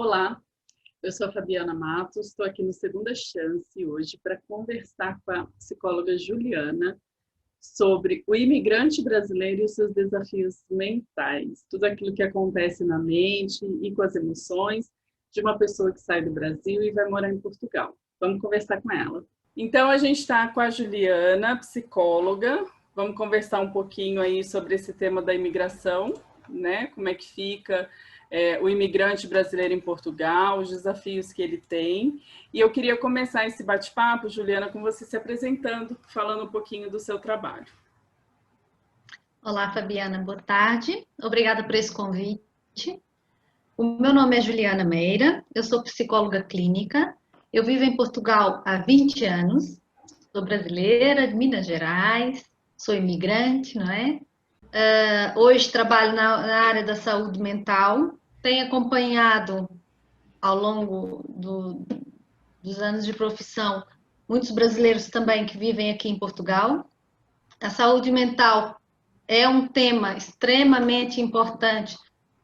Olá, eu sou a Fabiana Matos, estou aqui no Segunda Chance hoje para conversar com a psicóloga Juliana sobre o imigrante brasileiro e os seus desafios mentais, tudo aquilo que acontece na mente e com as emoções de uma pessoa que sai do Brasil e vai morar em Portugal. Vamos conversar com ela. Então, a gente está com a Juliana, psicóloga. Vamos conversar um pouquinho aí sobre esse tema da imigração, né? Como é que fica o imigrante brasileiro em Portugal, os desafios que ele tem. E eu queria começar esse bate-papo, Juliana, com você se apresentando, falando um pouquinho do seu trabalho. Olá, Fabiana, boa tarde. Obrigada por esse convite. O meu nome é Juliana Meira, eu sou psicóloga clínica, eu vivo em Portugal há 20 anos, sou brasileira, de Minas Gerais, sou imigrante, não é? Hoje trabalho na área da saúde mental, tenho acompanhado ao longo dos anos de profissão muitos brasileiros também que vivem aqui em Portugal. A saúde mental é um tema extremamente importante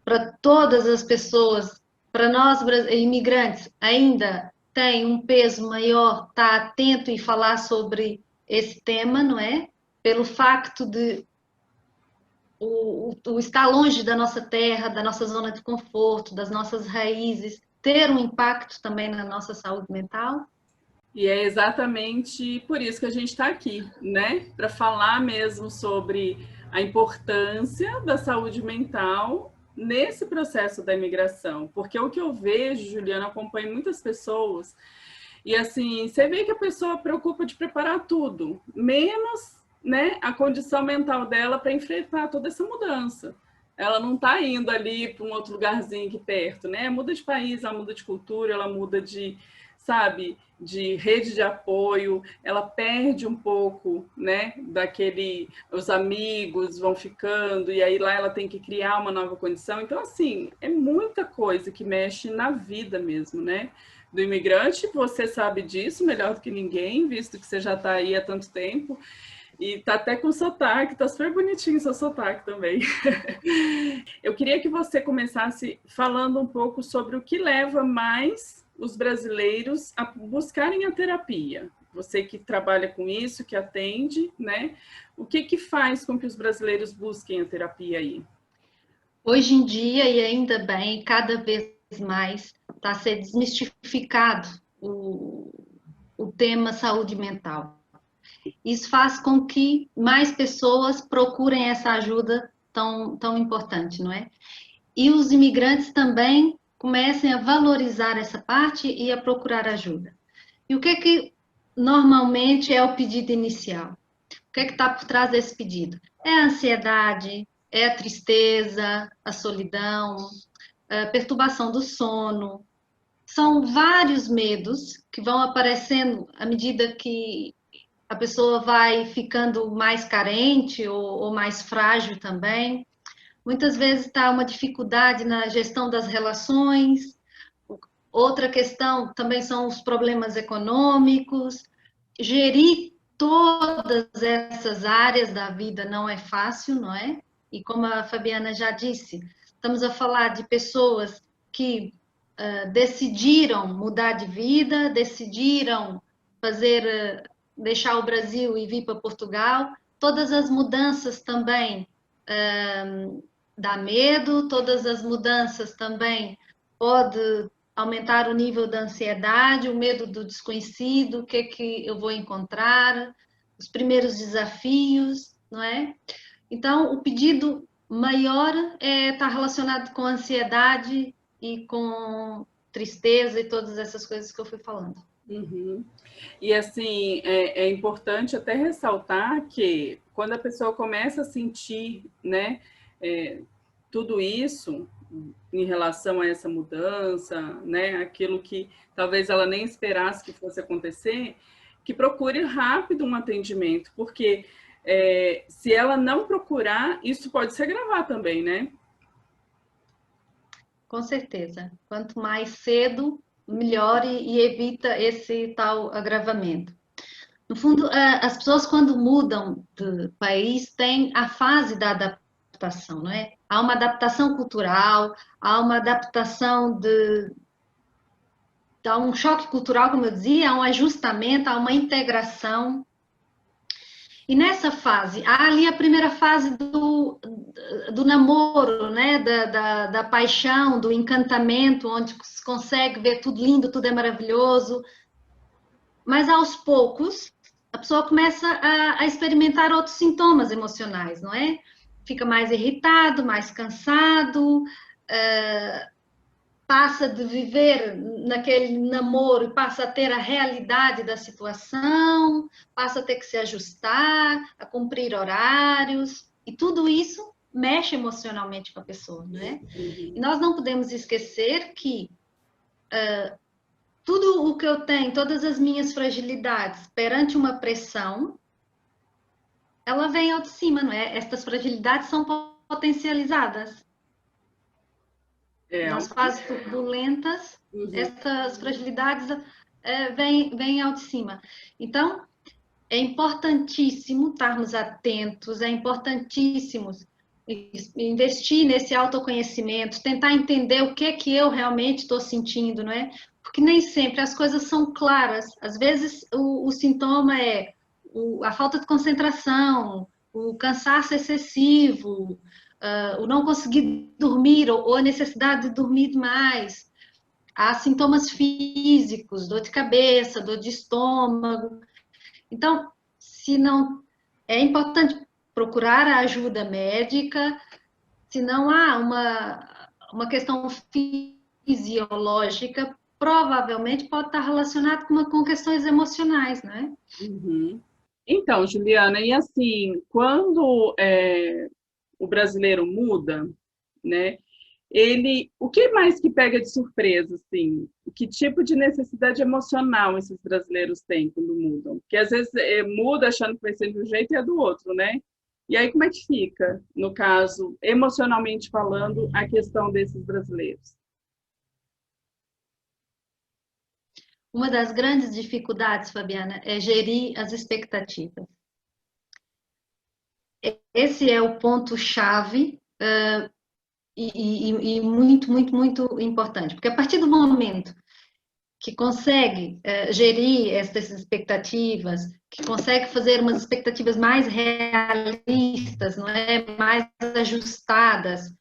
para todas as pessoas, para nós imigrantes ainda tem um peso maior estar atento e falar sobre esse tema, não é? Pelo facto de o estar longe da nossa terra, da nossa zona de conforto, das nossas raízes, ter um impacto também na nossa saúde mental. E é exatamente por isso que a gente está aqui, né? Para falar mesmo sobre a importância da saúde mental nesse processo da imigração. Porque o que eu vejo, Juliana, acompanho muitas pessoas, e assim, você vê que a pessoa preocupa de preparar tudo, menos, né, a condição mental dela para enfrentar toda essa mudança. Ela não está indo ali para um outro lugarzinho aqui perto, né? Muda de país, ela muda de cultura, ela muda de, sabe, de rede de apoio, ela perde um pouco, né, daquele, os amigos vão ficando e aí lá ela tem que criar uma nova condição. Então, assim, é muita coisa que mexe na vida mesmo, né, do imigrante. Você sabe disso melhor do que ninguém, visto que você já está aí há tanto tempo. E tá até com sotaque, tá super bonitinho seu sotaque também. Eu queria que você começasse falando um pouco sobre o que leva mais os brasileiros a buscarem a terapia. Você que trabalha com isso, que atende, né? O que faz com que os brasileiros busquem a terapia aí? Hoje em dia, e ainda bem, cada vez mais está a ser desmistificado o tema saúde mental. Isso faz com que mais pessoas procurem essa ajuda tão importante, não é? E os imigrantes também comecem a valorizar essa parte e a procurar ajuda. E o que normalmente é o pedido inicial? O que está por trás desse pedido? É a ansiedade, é a tristeza, a solidão, a perturbação do sono. São vários medos que vão aparecendo à medida que a pessoa vai ficando mais carente ou mais frágil também. Muitas vezes está uma dificuldade na gestão das relações. Outra questão também são os problemas econômicos. Gerir todas essas áreas da vida não é fácil, não é? E como a Fabiana já disse, estamos a falar de pessoas que decidiram mudar de vida, decidiram deixar o Brasil e vir para Portugal. Todas as mudanças também dá medo, todas as mudanças também pode aumentar o nível da ansiedade, o medo do desconhecido, o que eu vou encontrar, os primeiros desafios, não é? Então, o pedido maior está relacionado com ansiedade e com tristeza e todas essas coisas que eu fui falando. Uhum. E assim, é importante até ressaltar que quando a pessoa começa a sentir, né, tudo isso em relação a essa mudança, né, aquilo que talvez ela nem esperasse que fosse acontecer, que procure rápido um atendimento, porque se ela não procurar, isso pode se agravar também, né? Com certeza. Quanto mais cedo, melhor e evita esse tal agravamento. No fundo, as pessoas quando mudam de país têm a fase da adaptação, não é? Há uma adaptação cultural, há uma adaptação há um choque cultural, como eu dizia, há um ajustamento, há uma integração. E nessa fase, há ali a primeira fase do namoro, né? Da paixão, do encantamento, onde se consegue ver tudo lindo, tudo é maravilhoso. Mas aos poucos, a pessoa começa a experimentar outros sintomas emocionais, não é? Fica mais irritado, mais cansado, passa de viver naquele namoro e passa a ter a realidade da situação, passa a ter que se ajustar, a cumprir horários, e tudo isso mexe emocionalmente com a pessoa, não é? E nós não podemos esquecer que tudo o que eu tenho, todas as minhas fragilidades perante uma pressão, ela vem ao de cima, não é? Estas fragilidades são potencializadas. Nas fases turbulentas, essas fragilidades vêm ao de cima. Então, é importantíssimo estarmos atentos, é importantíssimo investir nesse autoconhecimento, tentar entender o que é que eu realmente estou sentindo, não é? Porque nem sempre as coisas são claras. Às vezes, o sintoma é a falta de concentração, o cansaço excessivo, o não conseguir dormir ou a necessidade de dormir demais. Há sintomas físicos, dor de cabeça, dor de estômago. Então, se não é importante procurar a ajuda médica, se não há uma questão fisiológica, provavelmente pode estar relacionado com questões emocionais, né? Então, Juliana, e assim, quando o brasileiro muda, né? O que mais que pega de surpresa, assim? Que tipo de necessidade emocional esses brasileiros têm quando mudam? Porque às vezes muda achando que vai ser de um jeito e é do outro, né? E aí como é que fica, no caso, emocionalmente falando, a questão desses brasileiros? Uma das grandes dificuldades, Fabiana, é gerir as expectativas. Esse é o ponto-chave e muito, muito, muito importante, porque a partir do momento que consegue gerir essas expectativas, que consegue fazer umas expectativas mais realistas, não é? Mais ajustadas,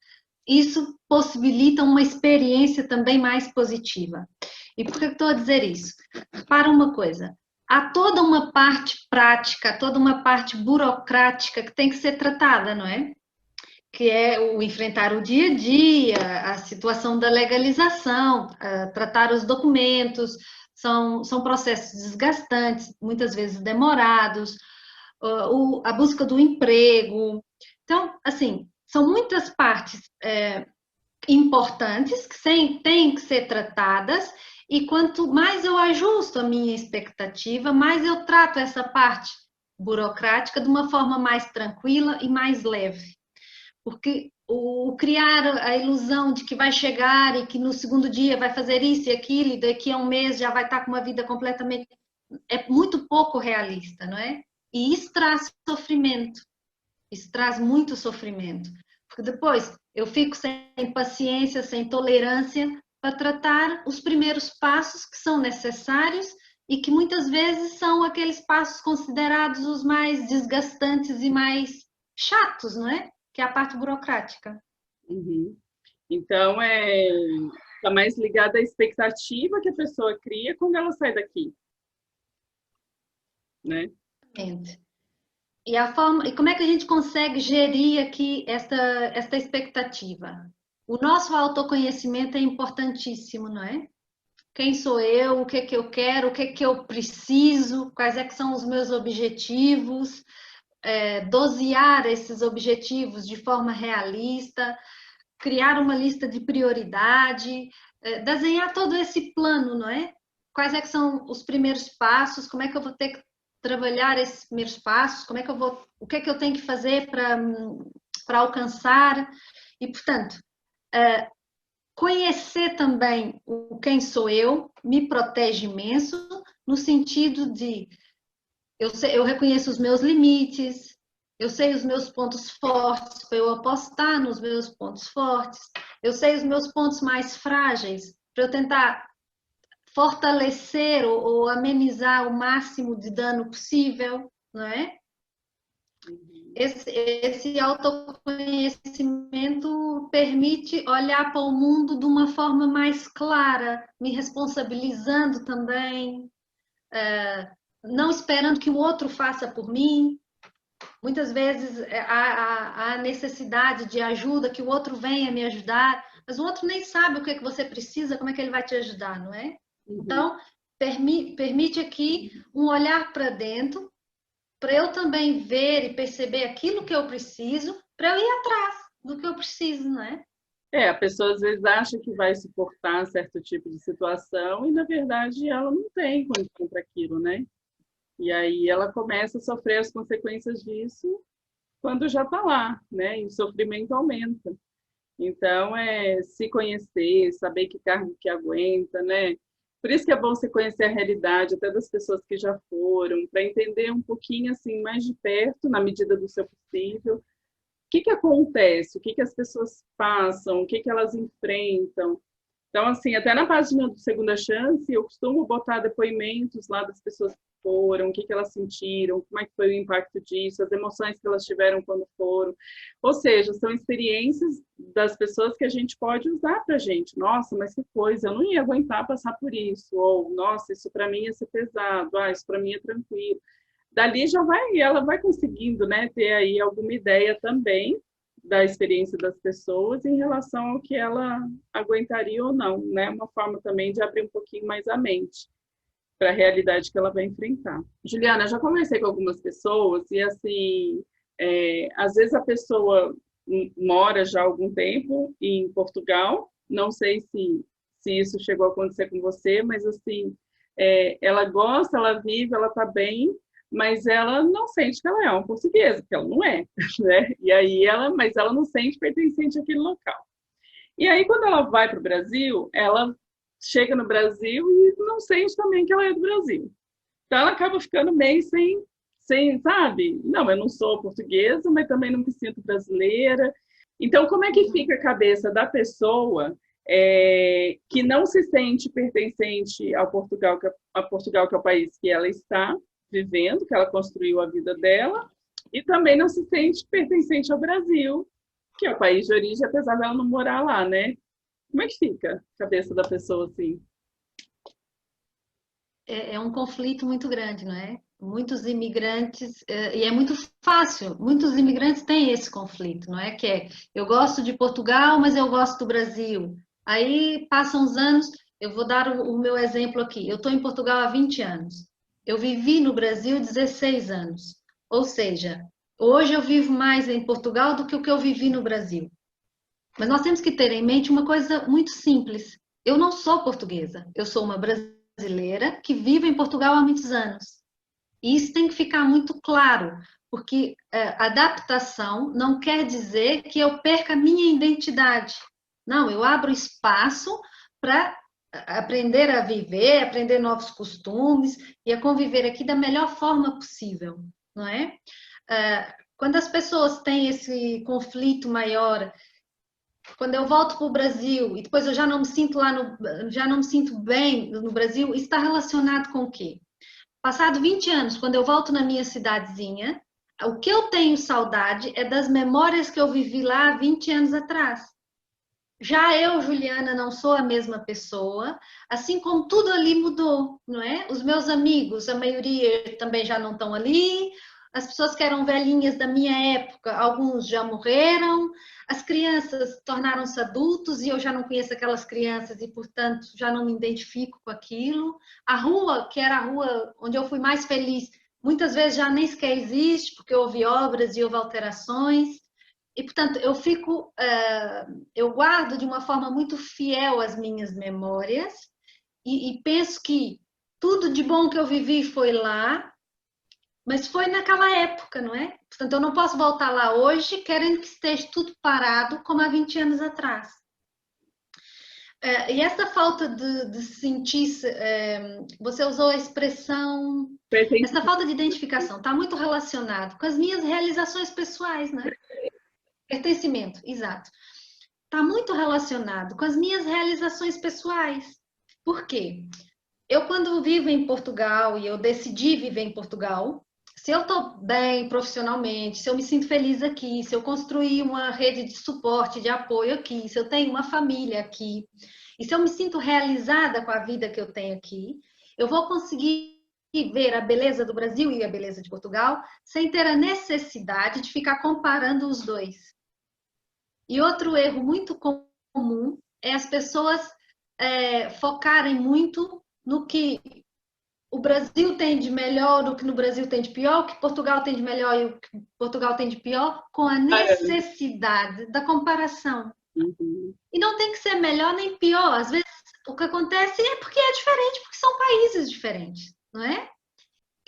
isso possibilita uma experiência também mais positiva. E por que eu estou a dizer isso? Para uma coisa, há toda uma parte prática, toda uma parte burocrática que tem que ser tratada, não é? Que é o enfrentar o dia a dia, a situação da legalização, tratar os documentos, são processos desgastantes, muitas vezes demorados, a busca do emprego. Então, assim, são muitas partes importantes que têm que ser tratadas, e quanto mais eu ajusto a minha expectativa, mais eu trato essa parte burocrática de uma forma mais tranquila e mais leve. Porque o criar a ilusão de que vai chegar e que no segundo dia vai fazer isso e aquilo, e daqui a um mês já vai estar com uma vida completamente... É muito pouco realista, não é? E isso traz sofrimento. Isso traz muito sofrimento. Porque depois eu fico sem paciência, sem tolerância para tratar os primeiros passos que são necessários e que muitas vezes são aqueles passos considerados os mais desgastantes e mais chatos, não é? Que é a parte burocrática. Então, está mais ligada à expectativa que a pessoa cria quando ela sai daqui, né? E como é que a gente consegue gerir aqui esta expectativa? O nosso autoconhecimento é importantíssimo, não é? Quem sou eu? O que é que eu quero? O que é que eu preciso? Quais é que são os meus objetivos? Dosear esses objetivos de forma realista, criar uma lista de prioridade, desenhar todo esse plano, não é? Quais é que são os primeiros passos? Como é que eu vou ter que trabalhar esses primeiros passos? O que é que eu tenho que fazer para alcançar? E, portanto, conhecer também o quem sou eu me protege imenso, no sentido de eu reconheço os meus limites, eu sei os meus pontos fortes, para eu apostar nos meus pontos fortes, eu sei os meus pontos mais frágeis, para eu tentar fortalecer ou amenizar o máximo de dano possível, não é? Esse autoconhecimento permite olhar para o mundo de uma forma mais clara, me responsabilizando também, não esperando que o outro faça por mim. Muitas vezes há necessidade de ajuda, que o outro venha me ajudar, mas o outro nem sabe o que é que você precisa, como é que ele vai te ajudar, não é? Então, permite aqui um olhar para dentro, para eu também ver e perceber aquilo que eu preciso, para eu ir atrás do que eu preciso, não é? A pessoa às vezes acha que vai suportar certo tipo de situação e, na verdade, ela não tem condição para aquilo, né? E aí ela começa a sofrer as consequências disso quando já está lá, né? E o sofrimento aumenta. Então, é se conhecer, saber que cargo que aguenta, né? Por isso que é bom você conhecer a realidade até das pessoas que já foram, para entender um pouquinho assim mais de perto, na medida do seu possível, o que acontece, o que as pessoas passam, o que elas enfrentam. Então, assim, até na página do Segunda Chance, eu costumo botar depoimentos lá das pessoas que foram, o que elas sentiram, como é que foi o impacto disso, as emoções que elas tiveram quando foram. Ou seja, são experiências das pessoas que a gente pode usar para a gente. Nossa, mas que coisa, eu não ia aguentar passar por isso. Ou, nossa, isso para mim ia ser pesado. Isso para mim é tranquilo. Dali já vai, ela vai conseguindo, né, ter aí alguma ideia também da experiência das pessoas em relação ao que ela aguentaria ou não, né? Uma forma também de abrir um pouquinho mais a mente para a realidade que ela vai enfrentar. Juliana, já conversei com algumas pessoas e, assim, às vezes a pessoa mora já há algum tempo em Portugal, não sei se isso chegou a acontecer com você, mas, assim, ela gosta, ela vive, ela está bem, mas ela não sente que ela é uma portuguesa, porque ela não é, né? E aí mas ela não sente pertencente àquele local. E aí, quando ela vai para o Brasil, ela chega no Brasil e não sente também que ela é do Brasil. Então, ela acaba ficando meio sem, sabe? Não, eu não sou portuguesa, mas também não me sinto brasileira. Então, como é que fica a cabeça da pessoa que não se sente pertencente ao Portugal, a Portugal, que é o país que ela está vivendo, que ela construiu a vida dela, e também não se sente pertencente ao Brasil, que é o país de origem, apesar dela não morar lá, né? Como é que fica a cabeça da pessoa assim? É um conflito muito grande, não é? Muitos imigrantes, e é muito fácil, muitos imigrantes têm esse conflito, não é? Que é, eu gosto de Portugal, mas eu gosto do Brasil. Aí passam os anos, eu vou dar o meu exemplo aqui. Eu estou em Portugal há 20 anos. Eu vivi no Brasil 16 anos. Ou seja, hoje eu vivo mais em Portugal do que o que eu vivi no Brasil. Mas nós temos que ter em mente uma coisa muito simples. Eu não sou portuguesa, eu sou uma brasileira que vive em Portugal há muitos anos. E isso tem que ficar muito claro, porque adaptação não quer dizer que eu perca a minha identidade. Não, eu abro espaço para aprender a viver, aprender novos costumes e a conviver aqui da melhor forma possível, não é? Quando as pessoas têm esse conflito maior, quando eu volto para o Brasil e depois eu já não me sinto já não me sinto bem no Brasil, isso está relacionado com o quê? Passado 20 anos, quando eu volto na minha cidadezinha, o que eu tenho saudade é das memórias que eu vivi lá há 20 anos atrás. Já eu, Juliana, não sou a mesma pessoa, assim como tudo ali mudou, não é? Os meus amigos, a maioria também já não estão ali, as pessoas que eram velhinhas da minha época, alguns já morreram, as crianças tornaram-se adultos e eu já não conheço aquelas crianças e, portanto, já não me identifico com aquilo. A rua, que era a rua onde eu fui mais feliz, muitas vezes já nem sequer existe, porque houve obras e houve alterações. E, portanto, eu guardo de uma forma muito fiel as minhas memórias e penso que tudo de bom que eu vivi foi lá, mas foi naquela época, não é? Portanto, eu não posso voltar lá hoje querendo que esteja tudo parado como há 20 anos atrás. E essa falta de sentir-se, você usou a expressão, essa falta de identificação está muito relacionado com as minhas realizações pessoais, não é? Pertencimento, exato. Está muito relacionado com as minhas realizações pessoais. Por quê? Eu, quando vivo em Portugal e eu decidi viver em Portugal, se eu estou bem profissionalmente, se eu me sinto feliz aqui, se eu construir uma rede de suporte, de apoio aqui, se eu tenho uma família aqui, e se eu me sinto realizada com a vida que eu tenho aqui, eu vou conseguir ver a beleza do Brasil e a beleza de Portugal sem ter a necessidade de ficar comparando os dois. E outro erro muito comum é as pessoas focarem muito no que o Brasil tem de melhor, o que no Brasil tem de pior, o que Portugal tem de melhor e o que Portugal tem de pior, com a necessidade da comparação. Uhum. E não tem que ser melhor nem pior. Às vezes o que acontece é porque é diferente, porque são países diferentes, não é?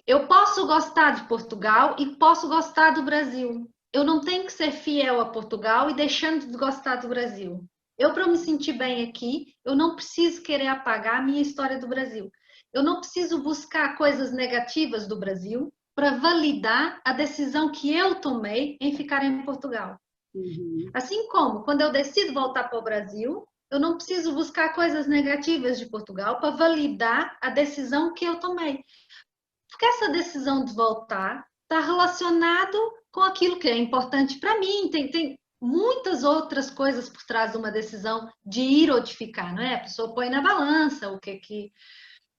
Eu posso gostar de Portugal e posso gostar do Brasil. Eu não tenho que ser fiel a Portugal e deixando de gostar do Brasil. Eu, para me sentir bem aqui, eu não preciso querer apagar a minha história do Brasil. Eu não preciso buscar coisas negativas do Brasil para validar a decisão que eu tomei em ficar em Portugal. Uhum. Assim como, quando eu decido voltar para o Brasil, eu não preciso buscar coisas negativas de Portugal para validar a decisão que eu tomei. Porque essa decisão de voltar está relacionado com aquilo que é importante para mim. Tem muitas outras coisas por trás de uma decisão de ir ou de ficar, não é? A pessoa põe na balança o que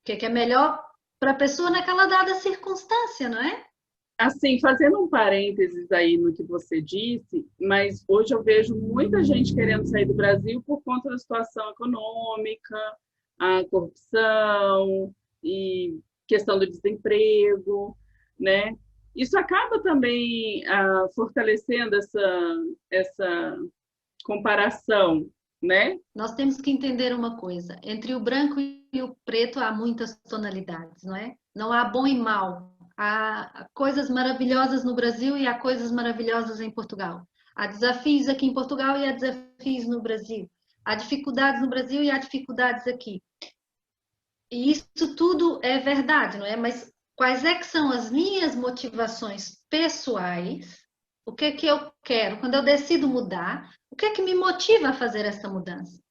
é melhor para a pessoa naquela dada circunstância, não é? Assim, fazendo um parênteses aí no que você disse, mas hoje eu vejo muita gente querendo sair do Brasil por conta da situação econômica, a corrupção e questão do desemprego, né? Isso acaba também fortalecendo essa comparação, né? Nós temos que entender uma coisa: entre o branco e o preto há muitas tonalidades, não é? Não há bom e mal. Há coisas maravilhosas no Brasil e há coisas maravilhosas em Portugal. Há desafios aqui em Portugal e há desafios no Brasil. Há dificuldades no Brasil e há dificuldades aqui. E isso tudo é verdade, não é? Mas quais é que são as minhas motivações pessoais? O que é que eu quero? Quando eu decido mudar, o que é que me motiva a fazer essa mudança?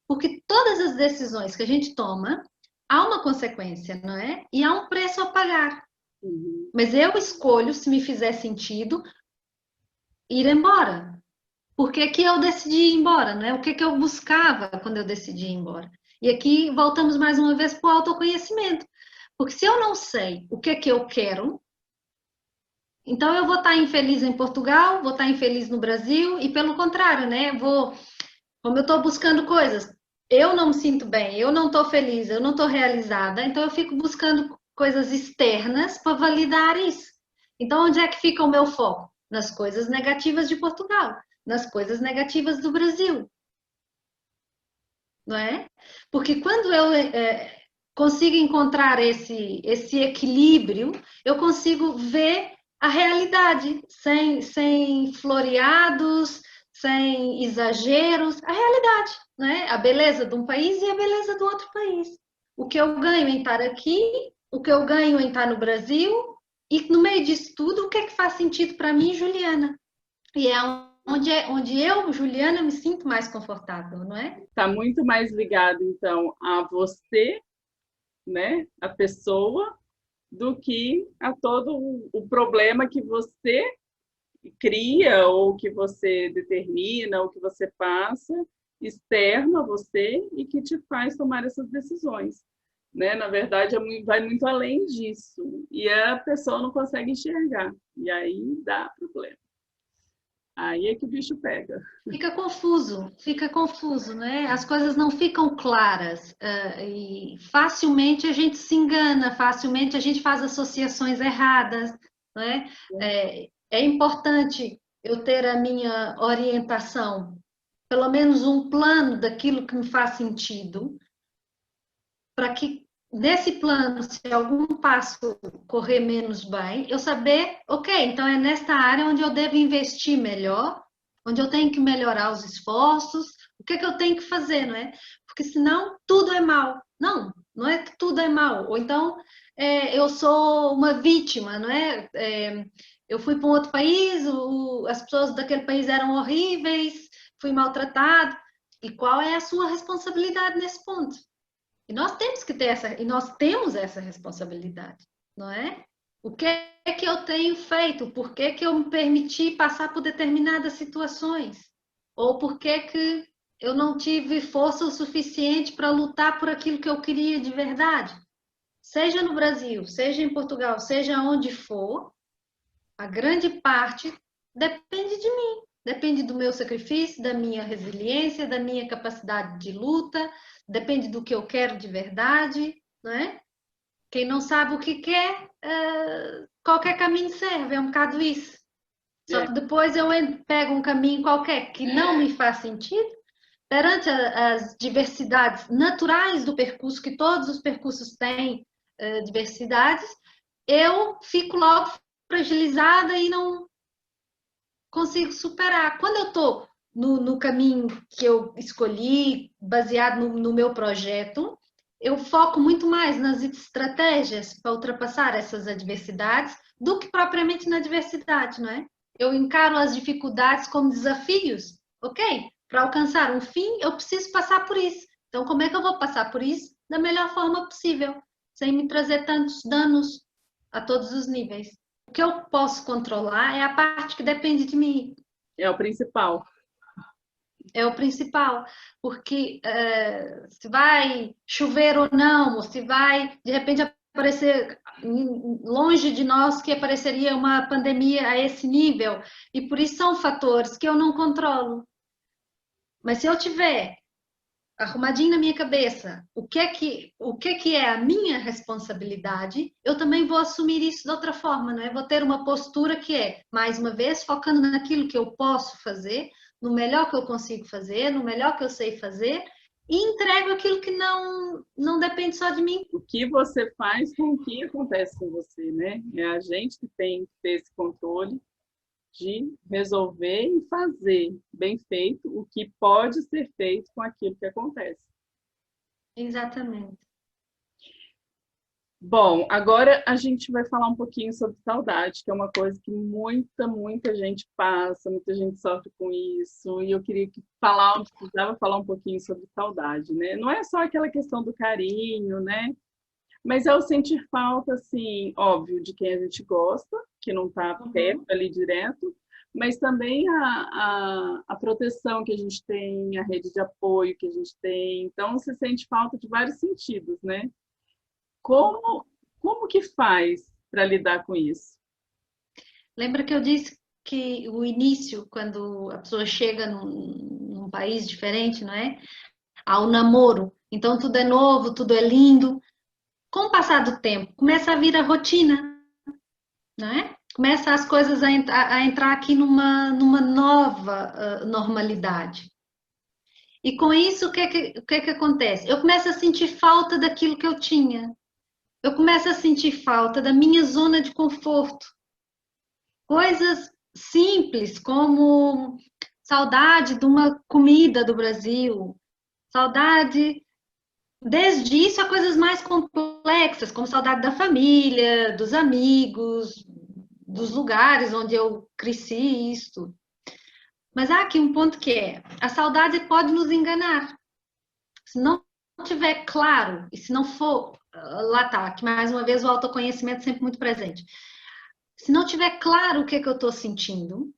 Porque todas as decisões que a gente toma, há uma consequência, não é? E há um preço a pagar. Uhum. Mas eu escolho, se me fizer sentido, ir embora. Por que que eu decidi ir embora, não é? O que que eu buscava quando eu decidi ir embora? E aqui voltamos mais uma vez para o autoconhecimento. Porque se eu não sei o que é que eu quero, então eu vou estar infeliz em Portugal, vou estar infeliz no Brasil, e pelo contrário, né? Como eu estou buscando coisas, eu não me sinto bem, eu não estou feliz, eu não estou realizada, então eu fico buscando coisas externas para validar isso. Então, onde é que fica o meu foco? Nas coisas negativas de Portugal, nas coisas negativas do Brasil, não é? Porque quando eu consigo encontrar esse equilíbrio, eu consigo ver a realidade, sem floreados, sem exageros, a realidade, né? A beleza de um país e a beleza do outro país. O que eu ganho em estar aqui, o que eu ganho em estar no Brasil, e no meio disso tudo, o que é que faz sentido para mim, Juliana? E é onde eu, Juliana, me sinto mais confortável, não é? Está muito mais ligado, então, a você, né, a pessoa, do que a todo o problema que você cria, ou que você determina, ou que você passa, externo a você e que te faz tomar essas decisões. Né? Na verdade, vai muito além disso. E a pessoa não consegue enxergar. E aí dá problema. Aí é que o bicho pega. Fica confuso, né? As coisas não ficam claras e facilmente a gente se engana, facilmente a gente faz associações erradas, né? É importante eu ter a minha orientação, pelo menos um plano daquilo que me faz sentido, para que nesse plano, se algum passo correr menos bem, eu saber, ok, então é nesta área onde eu devo investir melhor, onde eu tenho que melhorar os esforços, o que é que eu tenho que fazer, não é? Porque senão tudo é mal. Não, não é que tudo é mal. Ou então eu sou uma vítima, não é? Eu fui para um outro país, as pessoas daquele país eram horríveis, fui maltratado. E qual é a sua responsabilidade nesse ponto? E nós temos que ter e nós temos essa responsabilidade, não é? O que é que eu tenho feito? Por que que eu me permiti passar por determinadas situações? Ou por que que eu não tive força o suficiente para lutar por aquilo que eu queria de verdade? Seja no Brasil, seja em Portugal, seja onde for, a grande parte depende de mim. Depende do meu sacrifício, da minha resiliência, da minha capacidade de luta, depende do que eu quero de verdade, não é? Quem não sabe o que quer, qualquer caminho serve, é um bocado isso. Só que depois eu pego um caminho qualquer que não me faz sentido, perante as diversidades naturais do percurso, que todos os percursos têm diversidades, eu fico logo fragilizada e não consigo superar. Quando eu estou no caminho que eu escolhi, baseado no meu projeto, eu foco muito mais nas estratégias para ultrapassar essas adversidades do que propriamente na adversidade, não é? Eu encaro as dificuldades como desafios, ok? Para alcançar um fim, eu preciso passar por isso. Então, como é que eu vou passar por isso da melhor forma possível, sem me trazer tantos danos a todos os níveis? O que eu posso controlar é a parte que depende de mim. É o principal. É o principal, porque se vai chover ou não, ou se vai, de repente, aparecer longe de nós que apareceria uma pandemia a esse nível, e por isso são fatores que eu não controlo. Mas se eu tiver arrumadinho na minha cabeça o que é a minha responsabilidade, eu também vou assumir isso de outra forma, não é? Vou ter uma postura que é, mais uma vez, focando naquilo que eu posso fazer, no melhor que eu consigo fazer, no melhor que eu sei fazer, e entrego aquilo que não depende só de mim. O que você faz com o que acontece com você, né? É a gente que tem que ter esse controle de resolver e fazer bem feito o que pode ser feito com aquilo que acontece. Exatamente. Bom, agora a gente vai falar um pouquinho sobre saudade, que é uma coisa que muita gente passa, muita gente sofre com isso, e eu queria precisava falar um pouquinho sobre saudade, né? Não é só aquela questão do carinho, né? Mas é o sentir falta, assim, óbvio, de quem a gente gosta, que não está perto ali direto, mas também a proteção que a gente tem, a rede de apoio que a gente tem. Então, você sente falta de vários sentidos, né? Como que faz para lidar com isso? Lembra que eu disse que o início, quando a pessoa chega num país diferente, não é? Há o namoro. Então, tudo é novo, tudo é lindo. Com o passar do tempo, começa a vir a rotina, não é? Começa as coisas a entrar aqui numa nova normalidade. E com isso, o que é que acontece? Eu começo a sentir falta daquilo que eu tinha. Eu começo a sentir falta da minha zona de conforto. Coisas simples, como saudade de uma comida do Brasil, saudade. Desde isso a coisas mais complexas, como saudade da família, dos amigos, dos lugares onde eu cresci, isso. Mas há aqui um ponto que é, a saudade pode nos enganar. Se não tiver claro, e se não for, lá tá, que mais uma vez o autoconhecimento é sempre muito presente. Se não tiver claro o que eu estou sentindo,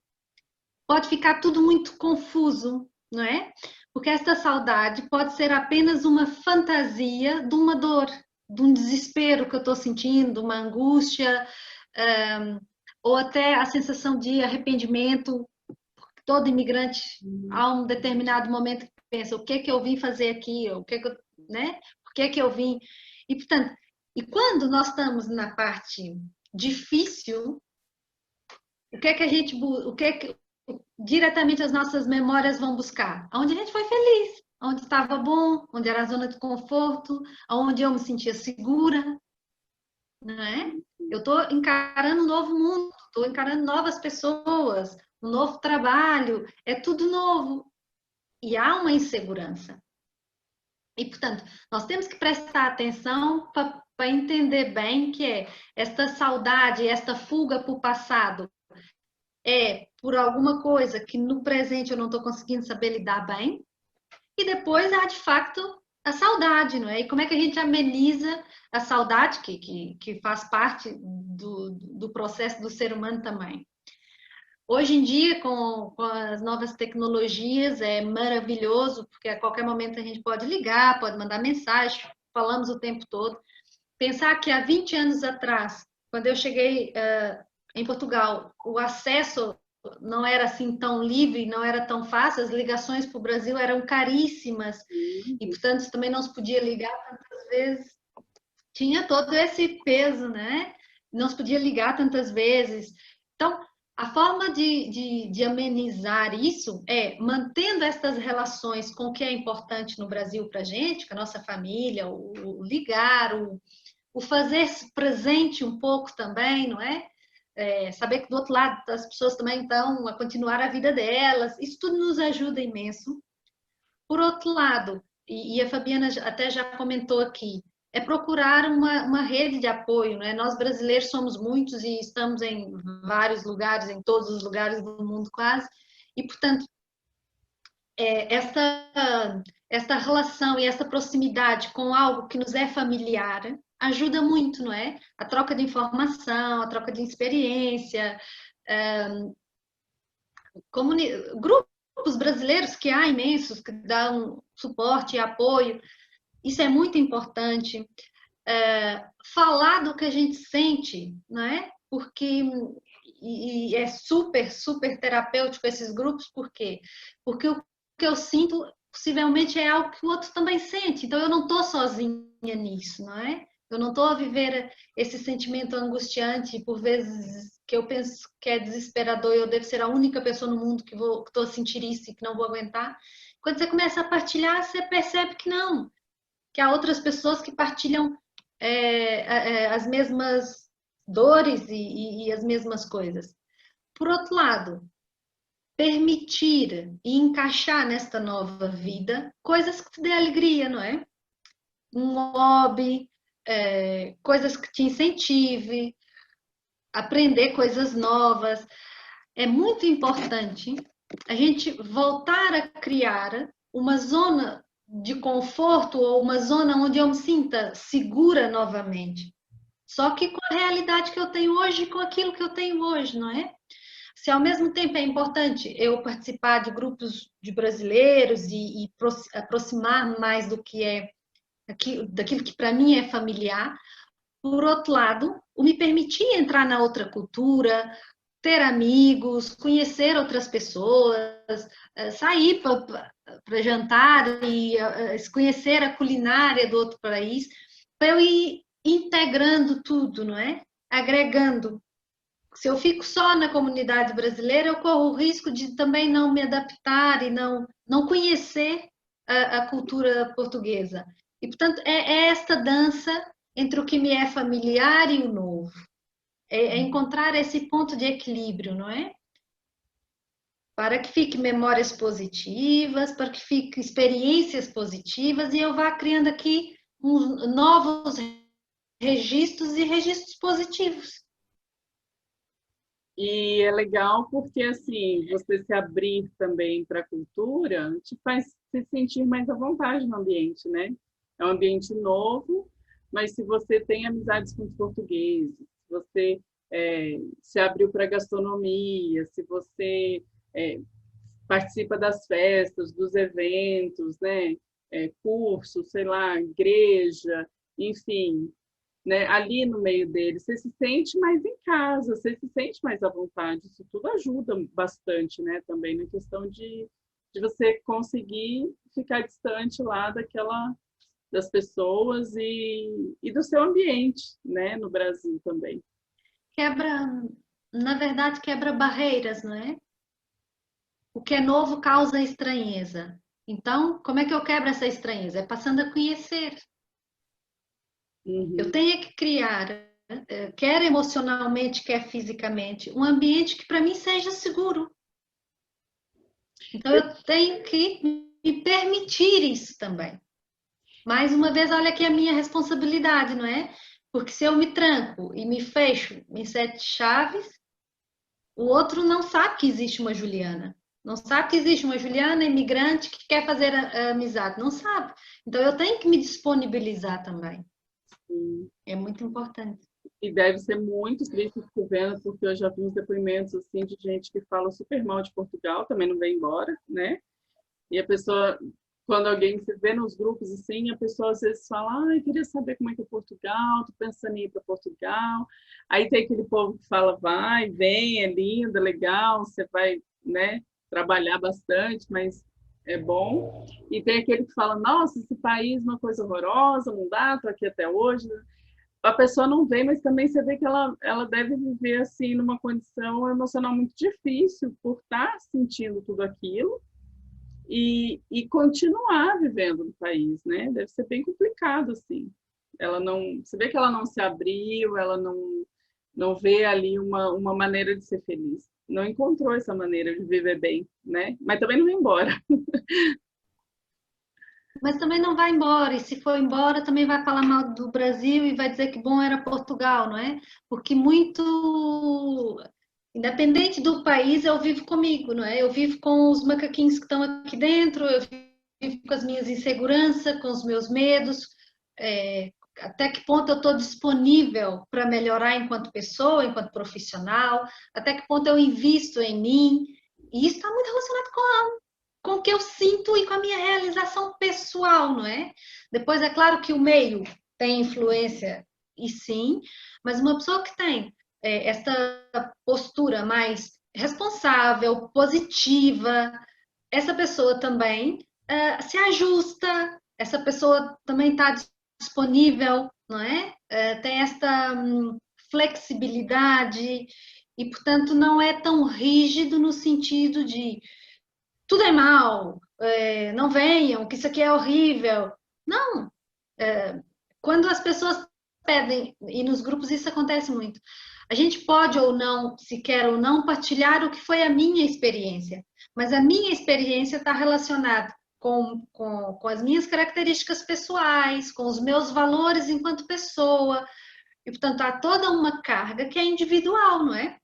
pode ficar tudo muito confuso, não é? Porque esta saudade pode ser apenas uma fantasia de uma dor, de um desespero que eu estou sentindo, uma angústia, ou até a sensação de arrependimento. Todo imigrante, há um determinado momento que pensa, o que é que eu vim fazer aqui? O que é que eu, né? Por que é que eu vim? E, portanto, quando nós estamos na parte difícil, o que é que a gente, o que é que diretamente as nossas memórias vão buscar? Onde a gente foi feliz, onde estava bom, onde era a zona de conforto, onde eu me sentia segura, não é? Eu estou encarando um novo mundo, estou encarando novas pessoas, um novo trabalho, é tudo novo. E há uma insegurança. E, portanto, nós temos que prestar atenção para entender bem que esta saudade, esta fuga para o passado, é por alguma coisa que no presente eu não estou conseguindo saber lidar bem, e depois há de facto a saudade, não é? E como é que a gente ameniza a saudade, que faz parte do processo do ser humano também. Hoje em dia, com as novas tecnologias, é maravilhoso, porque a qualquer momento a gente pode ligar, pode mandar mensagem, falamos o tempo todo. Pensar que há 20 anos atrás, quando eu cheguei em Portugal, o acesso não era assim tão livre, não era tão fácil, as ligações para o Brasil eram caríssimas, e portanto também não se podia ligar tantas vezes. Tinha todo esse peso, né? Não se podia ligar tantas vezes. Então, a forma de amenizar isso é mantendo essas relações com o que é importante no Brasil para a gente, com a nossa família, o ligar, o fazer presente um pouco também, não é? Saber que do outro lado as pessoas também estão a continuar a vida delas, isso tudo nos ajuda imenso. Por outro lado, e a Fabiana até já comentou aqui, é procurar uma rede de apoio, né? Nós brasileiros somos muitos e estamos em vários lugares, em todos os lugares do mundo quase, e portanto, esta relação e essa proximidade com algo que nos é familiar ajuda muito, não é? A troca de informação, a troca de experiência, grupos brasileiros que há imensos, que dão suporte e apoio, isso é muito importante. Falar do que a gente sente, não é? Porque e é super, super terapêutico esses grupos, por quê? Porque o que eu sinto possivelmente é algo que o outro também sente, então eu não estou sozinha nisso, não é? Eu não estou a viver esse sentimento angustiante, por vezes que eu penso que é desesperador e eu devo ser a única pessoa no mundo que estou a sentir isso e que não vou aguentar. Quando você começa a partilhar, você percebe que não, que há outras pessoas que partilham as mesmas dores e as mesmas coisas. Por outro lado, permitir e encaixar nesta nova vida coisas que te dê alegria, não é? Um hobby, coisas que te incentive, aprender coisas novas. É muito importante a gente voltar a criar uma zona de conforto ou uma zona onde eu me sinta segura novamente. Só que com a realidade que eu tenho hoje, com aquilo que eu tenho hoje, não é? Se ao mesmo tempo é importante eu participar de grupos de brasileiros e aproximar mais do que é daquilo que para mim é familiar, por outro lado, o me permitir entrar na outra cultura, ter amigos, conhecer outras pessoas, sair para jantar e conhecer a culinária do outro país, para eu ir integrando tudo, não é? Agregando. Se eu fico só na comunidade brasileira, eu corro o risco de também não me adaptar e não conhecer a cultura portuguesa. E, portanto, é esta dança entre o que me é familiar e o novo. É encontrar esse ponto de equilíbrio, não é? Para que fique memórias positivas, para que fique experiências positivas e eu vá criando aqui novos registros e registros positivos. E é legal porque, assim, você se abrir também para a cultura te faz se sentir mais à vontade no ambiente, né? É um ambiente novo, mas se você tem amizades com os portugueses, se você se abriu para a gastronomia, se você participa das festas, dos eventos, né? Cursos, sei lá, igreja, enfim, né, ali no meio deles, você se sente mais em casa, você se sente mais à vontade. Isso tudo ajuda bastante, né, também na questão de você conseguir ficar distante lá das pessoas e do seu ambiente, né, no Brasil também. Na verdade, quebra barreiras, não é? O que é novo causa estranheza. Então, como é que eu quebro essa estranheza? É passando a conhecer. Eu tenho que criar, quer emocionalmente, quer fisicamente, um ambiente que para mim seja seguro. Então eu tenho que me permitir isso também. Mais uma vez, olha aqui a minha responsabilidade, não é? Porque se eu me tranco e me fecho em 7 chaves, o outro não sabe que existe uma Juliana, Não sabe que existe uma Juliana imigrante que quer fazer a amizade. Não sabe. Então, eu tenho que me disponibilizar também. Sim. É muito importante. E deve ser muito triste vendo, porque eu já vi uns depoimentos assim de gente que fala super mal de Portugal, também não vem embora, né? E a pessoa, quando alguém se vê nos grupos assim, a pessoa às vezes fala, ai, queria saber como é que é Portugal, tô pensando em ir para Portugal. Aí tem aquele povo que fala, vai, vem, é lindo, é legal, você vai, né, trabalhar bastante, mas é bom. E tem aquele que fala, nossa, esse país é uma coisa horrorosa, não dá, tô aqui até hoje. A pessoa não vê, mas também você vê que ela deve viver assim numa condição emocional muito difícil por estar sentindo tudo aquilo e continuar vivendo no país, né? Deve ser bem complicado, assim. Ela não, você vê que ela não se abriu, ela não vê ali uma maneira de ser feliz. Não encontrou essa maneira de viver bem, né? Mas também não vai embora. Mas também não vai embora, e se for embora também vai falar mal do Brasil e vai dizer que bom era Portugal, não é? Porque muito, independente do país, eu vivo comigo, não é? Eu vivo com os macaquinhos que estão aqui dentro, eu vivo com as minhas inseguranças, com os meus medos, até que ponto eu estou disponível para melhorar enquanto pessoa, enquanto profissional, até que ponto eu invisto em mim, e isso está muito relacionado com o que eu sinto e com a minha realização pessoal, não é? Depois, é claro que o meio tem influência, e sim, mas uma pessoa que tem essa postura mais responsável, positiva, essa pessoa também se ajusta, essa pessoa também está disponível, não é? Tem esta flexibilidade e, portanto, não é tão rígido no sentido de tudo é mal, não venham, que isso aqui é horrível. Não. Quando as pessoas pedem, e nos grupos isso acontece muito, a gente pode ou não, se quer ou não, partilhar o que foi a minha experiência, mas a minha experiência está relacionada com as minhas características pessoais, com os meus valores enquanto pessoa, e portanto há toda uma carga que é individual, não é?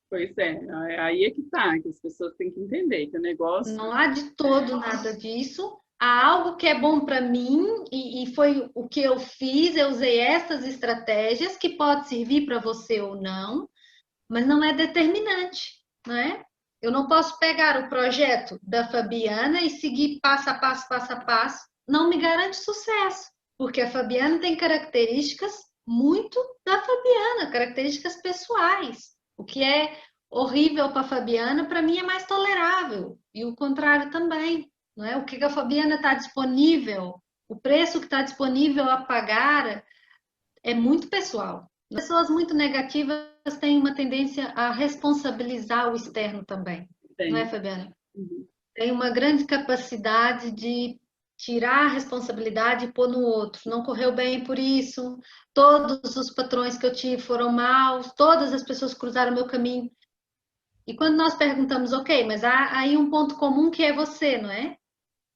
Pois é, aí é que tá, que as pessoas têm que entender que o negócio. Não há de todo nada disso. Há algo que é bom para mim e foi o que eu fiz. Eu usei essas estratégias que pode servir para você ou não, mas não é determinante, não é? Eu não posso pegar o projeto da Fabiana e seguir passo a passo, passo a passo. Não me garante sucesso, porque a Fabiana tem características muito da Fabiana, características pessoais. O que é horrível para a Fabiana, para mim é mais tolerável. E o contrário também, não é? O que a Fabiana está disponível, o preço que está disponível a pagar é muito pessoal. Pessoas muito negativas têm uma tendência a responsabilizar o externo também, não é, Tem. Fabiana? Uhum. Tem uma grande capacidade de tirar a responsabilidade e pôr no outro. Não correu bem por isso, todos os patrões que eu tive foram maus, todas as pessoas que cruzaram o meu caminho. E quando nós perguntamos, ok, mas há aí um ponto comum que é você, não é?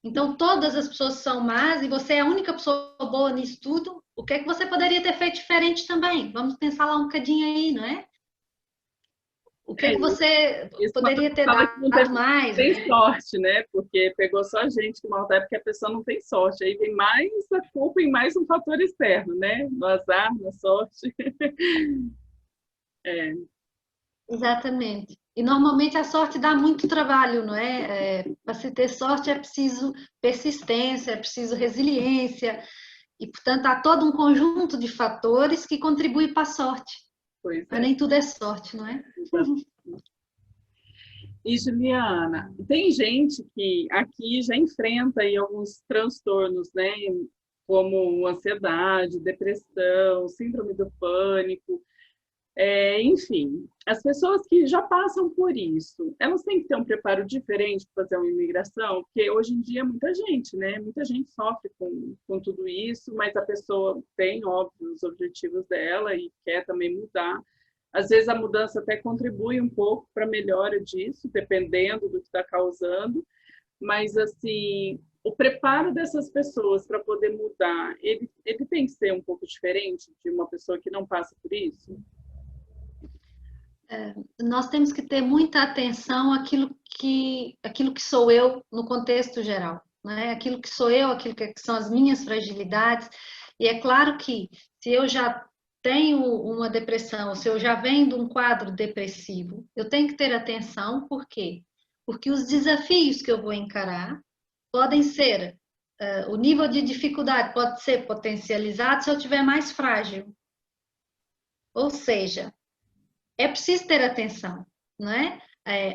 Então todas as pessoas são más e você é a única pessoa boa nisso tudo. O que é que você poderia ter feito diferente também? Vamos pensar lá um bocadinho aí, não é? O que é É, que você isso quando poderia ter fala que não dado mais, tem né? sorte, né? Porque pegou só gente que maltrata porque a pessoa não tem sorte. Aí vem mais a culpa em mais um fator externo, né? No azar, na sorte. É, Exatamente. E normalmente a sorte dá muito trabalho, não é? Para se ter sorte é preciso persistência, é preciso resiliência, e portanto há todo um conjunto de fatores que contribuem para a sorte. pois Mas é. nem tudo é sorte, não é? E Juliana, tem gente que aqui já enfrenta aí alguns transtornos, né? Como ansiedade, depressão, síndrome do pânico. Enfim, as pessoas que já passam por isso, elas têm que ter um preparo diferente para fazer uma imigração, porque hoje em dia é muita gente, né? Muita gente sofre com tudo isso, mas a pessoa tem, óbvio, os objetivos dela e quer também mudar. Às vezes a mudança até contribui um pouco para a melhora disso, dependendo do que está causando, mas assim, o preparo dessas pessoas para poder mudar, ele tem que ser um pouco diferente de uma pessoa que não passa por isso? nós temos que ter muita atenção àquilo que sou eu no contexto geral, né? Aquilo que sou eu, aquilo que são as minhas fragilidades. E é claro que se eu já tenho uma depressão, ou se eu já venho de um quadro depressivo, eu tenho que ter atenção, por quê? Porque os desafios que eu vou encarar podem ser, o nível de dificuldade pode ser potencializado se eu estiver mais frágil. Ou seja, é preciso ter atenção, não é?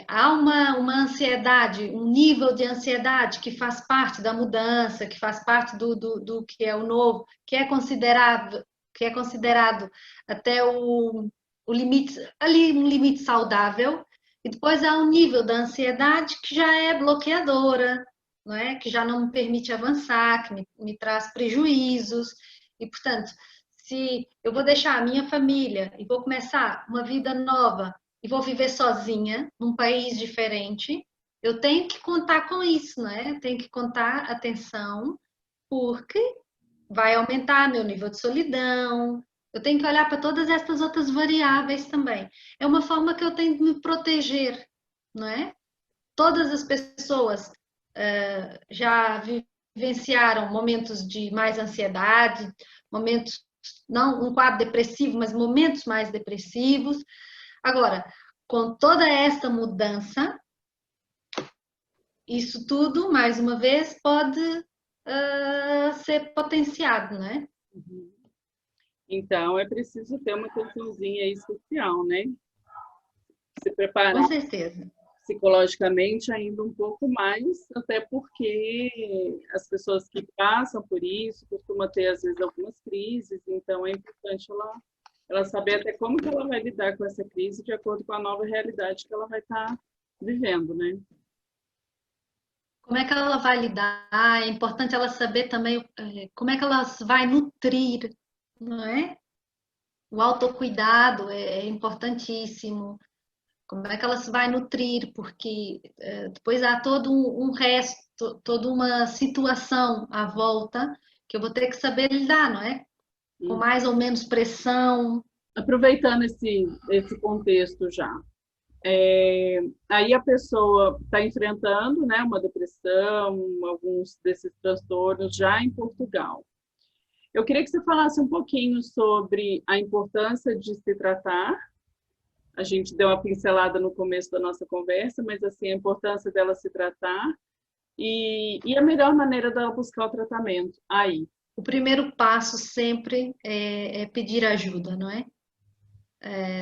Há uma ansiedade, um nível de ansiedade que faz parte da mudança, que faz parte do que é o novo, que é considerado até o limite, ali um limite saudável, e depois há um nível da ansiedade que já é bloqueadora, não é? Que já não me permite avançar, que me traz prejuízos, e portanto, se eu vou deixar a minha família e vou começar uma vida nova e vou viver sozinha num país diferente, eu tenho que contar com isso, né? Tenho que contar atenção, porque vai aumentar meu nível de solidão. Eu tenho que olhar para todas essas outras variáveis também. É uma forma que eu tenho de me proteger, não é? Todas as pessoas já vivenciaram momentos de mais ansiedade, momentos, não um quadro depressivo, mas momentos mais depressivos. Agora, com toda essa mudança, isso tudo, mais uma vez, pode ser potenciado, né? Então, é preciso ter uma atençãozinha aí especial, né? Se Com preparar certeza. psicologicamente ainda um pouco mais, até porque as pessoas que passam por isso costumam ter, às vezes, algumas crises, então é importante ela saber até como que ela vai lidar com essa crise de acordo com a nova realidade que ela vai estar vivendo, né? Como é que ela vai lidar? É importante ela saber também como é que ela vai nutrir, não é? O autocuidado é importantíssimo. Como é que ela se vai nutrir? Porque depois há todo um resto, toda uma situação à volta que eu vou ter que saber lidar, não é? Com mais ou menos pressão. Aproveitando esse contexto já, aí a pessoa está enfrentando, né, uma depressão, alguns desses transtornos já em Portugal. Eu queria que você falasse um pouquinho sobre a importância de se tratar. A gente deu uma pincelada no começo da nossa conversa, mas assim, a importância dela se tratar e a melhor maneira dela buscar o tratamento aí. O primeiro passo sempre é pedir ajuda, não é?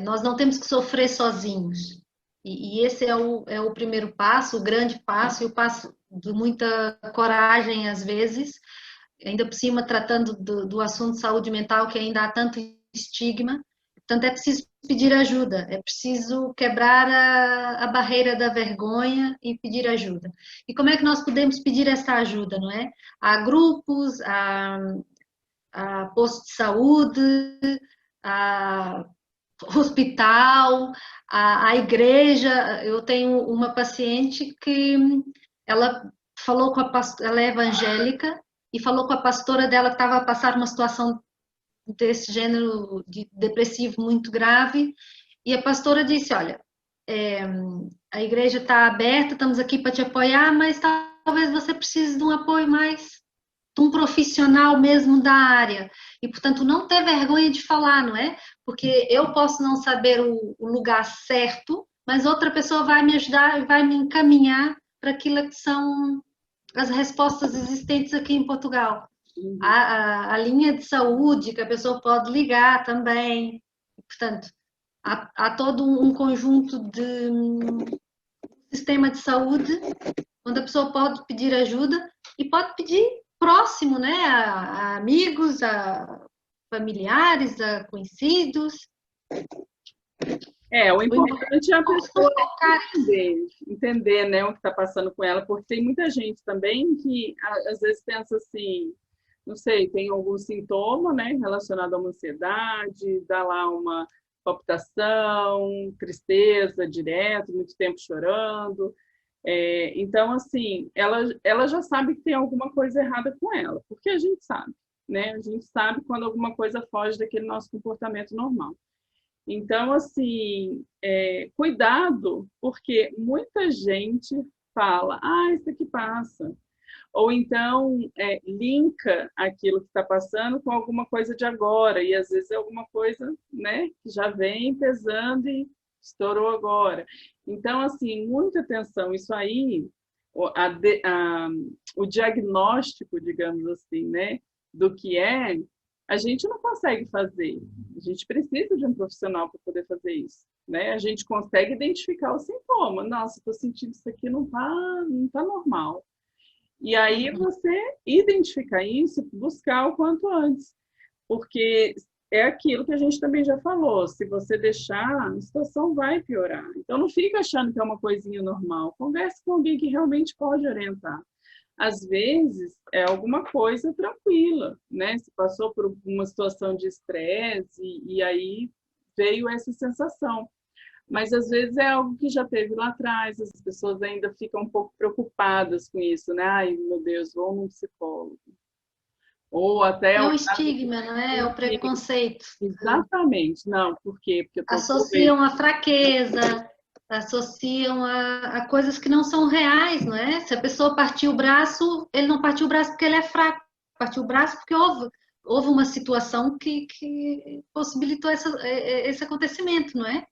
Nós não temos que sofrer sozinhos. E esse é o primeiro passo, o grande passo, e o passo de muita coragem, às vezes, ainda por cima tratando do assunto de saúde mental, que ainda há tanto estigma. Portanto, é preciso pedir ajuda, é preciso quebrar a barreira da vergonha e pedir ajuda. E como é que nós podemos pedir essa ajuda, não é? Há grupos, há postos de saúde, há hospital, a igreja. Eu tenho uma paciente que ela falou com a pastora, ela é evangélica, e falou com a pastora dela que estava a passar uma situação desse gênero de depressivo muito grave, e a pastora disse, olha, a igreja está aberta, estamos aqui para te apoiar, mas talvez você precise de um apoio mais de um profissional mesmo da área. E, portanto, não ter vergonha de falar, não é? Porque eu posso não saber o lugar certo, mas outra pessoa vai me ajudar e vai me encaminhar para aquilo que são as respostas existentes aqui em Portugal. A linha de saúde que a pessoa pode ligar também. Portanto, há todo um conjunto de sistema de saúde onde a pessoa pode pedir ajuda e pode pedir próximo, né? A amigos, a familiares, a conhecidos. O importante é a pessoa entender, né, o que está passando com ela, porque tem muita gente também que às vezes pensa assim, não sei, tem algum sintoma, né, relacionado a uma ansiedade, dá lá uma palpitação, tristeza direto, muito tempo chorando. Então, assim, ela já sabe que tem alguma coisa errada com ela, porque a gente sabe, né? A gente sabe quando alguma coisa foge daquele nosso comportamento normal. Então, assim, cuidado, porque muita gente fala, isso aqui passa. Ou então, linka aquilo que está passando com alguma coisa de agora, e às vezes é alguma coisa, né, que já vem pesando e estourou agora. Então, assim, muita atenção. Isso aí, o diagnóstico, digamos assim, né, do que a gente não consegue fazer. A gente precisa de um profissional para poder fazer isso. Né? A gente consegue identificar o sintoma. Nossa, estou sentindo isso aqui, não tá normal. E aí você identificar isso, buscar o quanto antes. Porque é aquilo que a gente também já falou, se você deixar, a situação vai piorar. Então não fica achando que é uma coisinha normal. Converse com alguém que realmente pode orientar. Às vezes é alguma coisa tranquila, né? Se passou por uma situação de estresse e aí veio essa sensação. Mas às vezes é algo que já teve lá atrás, as pessoas ainda ficam um pouco preocupadas com isso, né? Ai, meu Deus, vou num psicólogo. Ou até É o um caso estigma, não é? É o de... preconceito. Exatamente. Não, por quê? Porque eu tô com medo. Associam a fraqueza, associam a coisas que não são reais, não é? Se a pessoa partiu o braço, ele não partiu o braço porque ele é fraco, partiu o braço porque houve uma situação que possibilitou esse acontecimento, não é?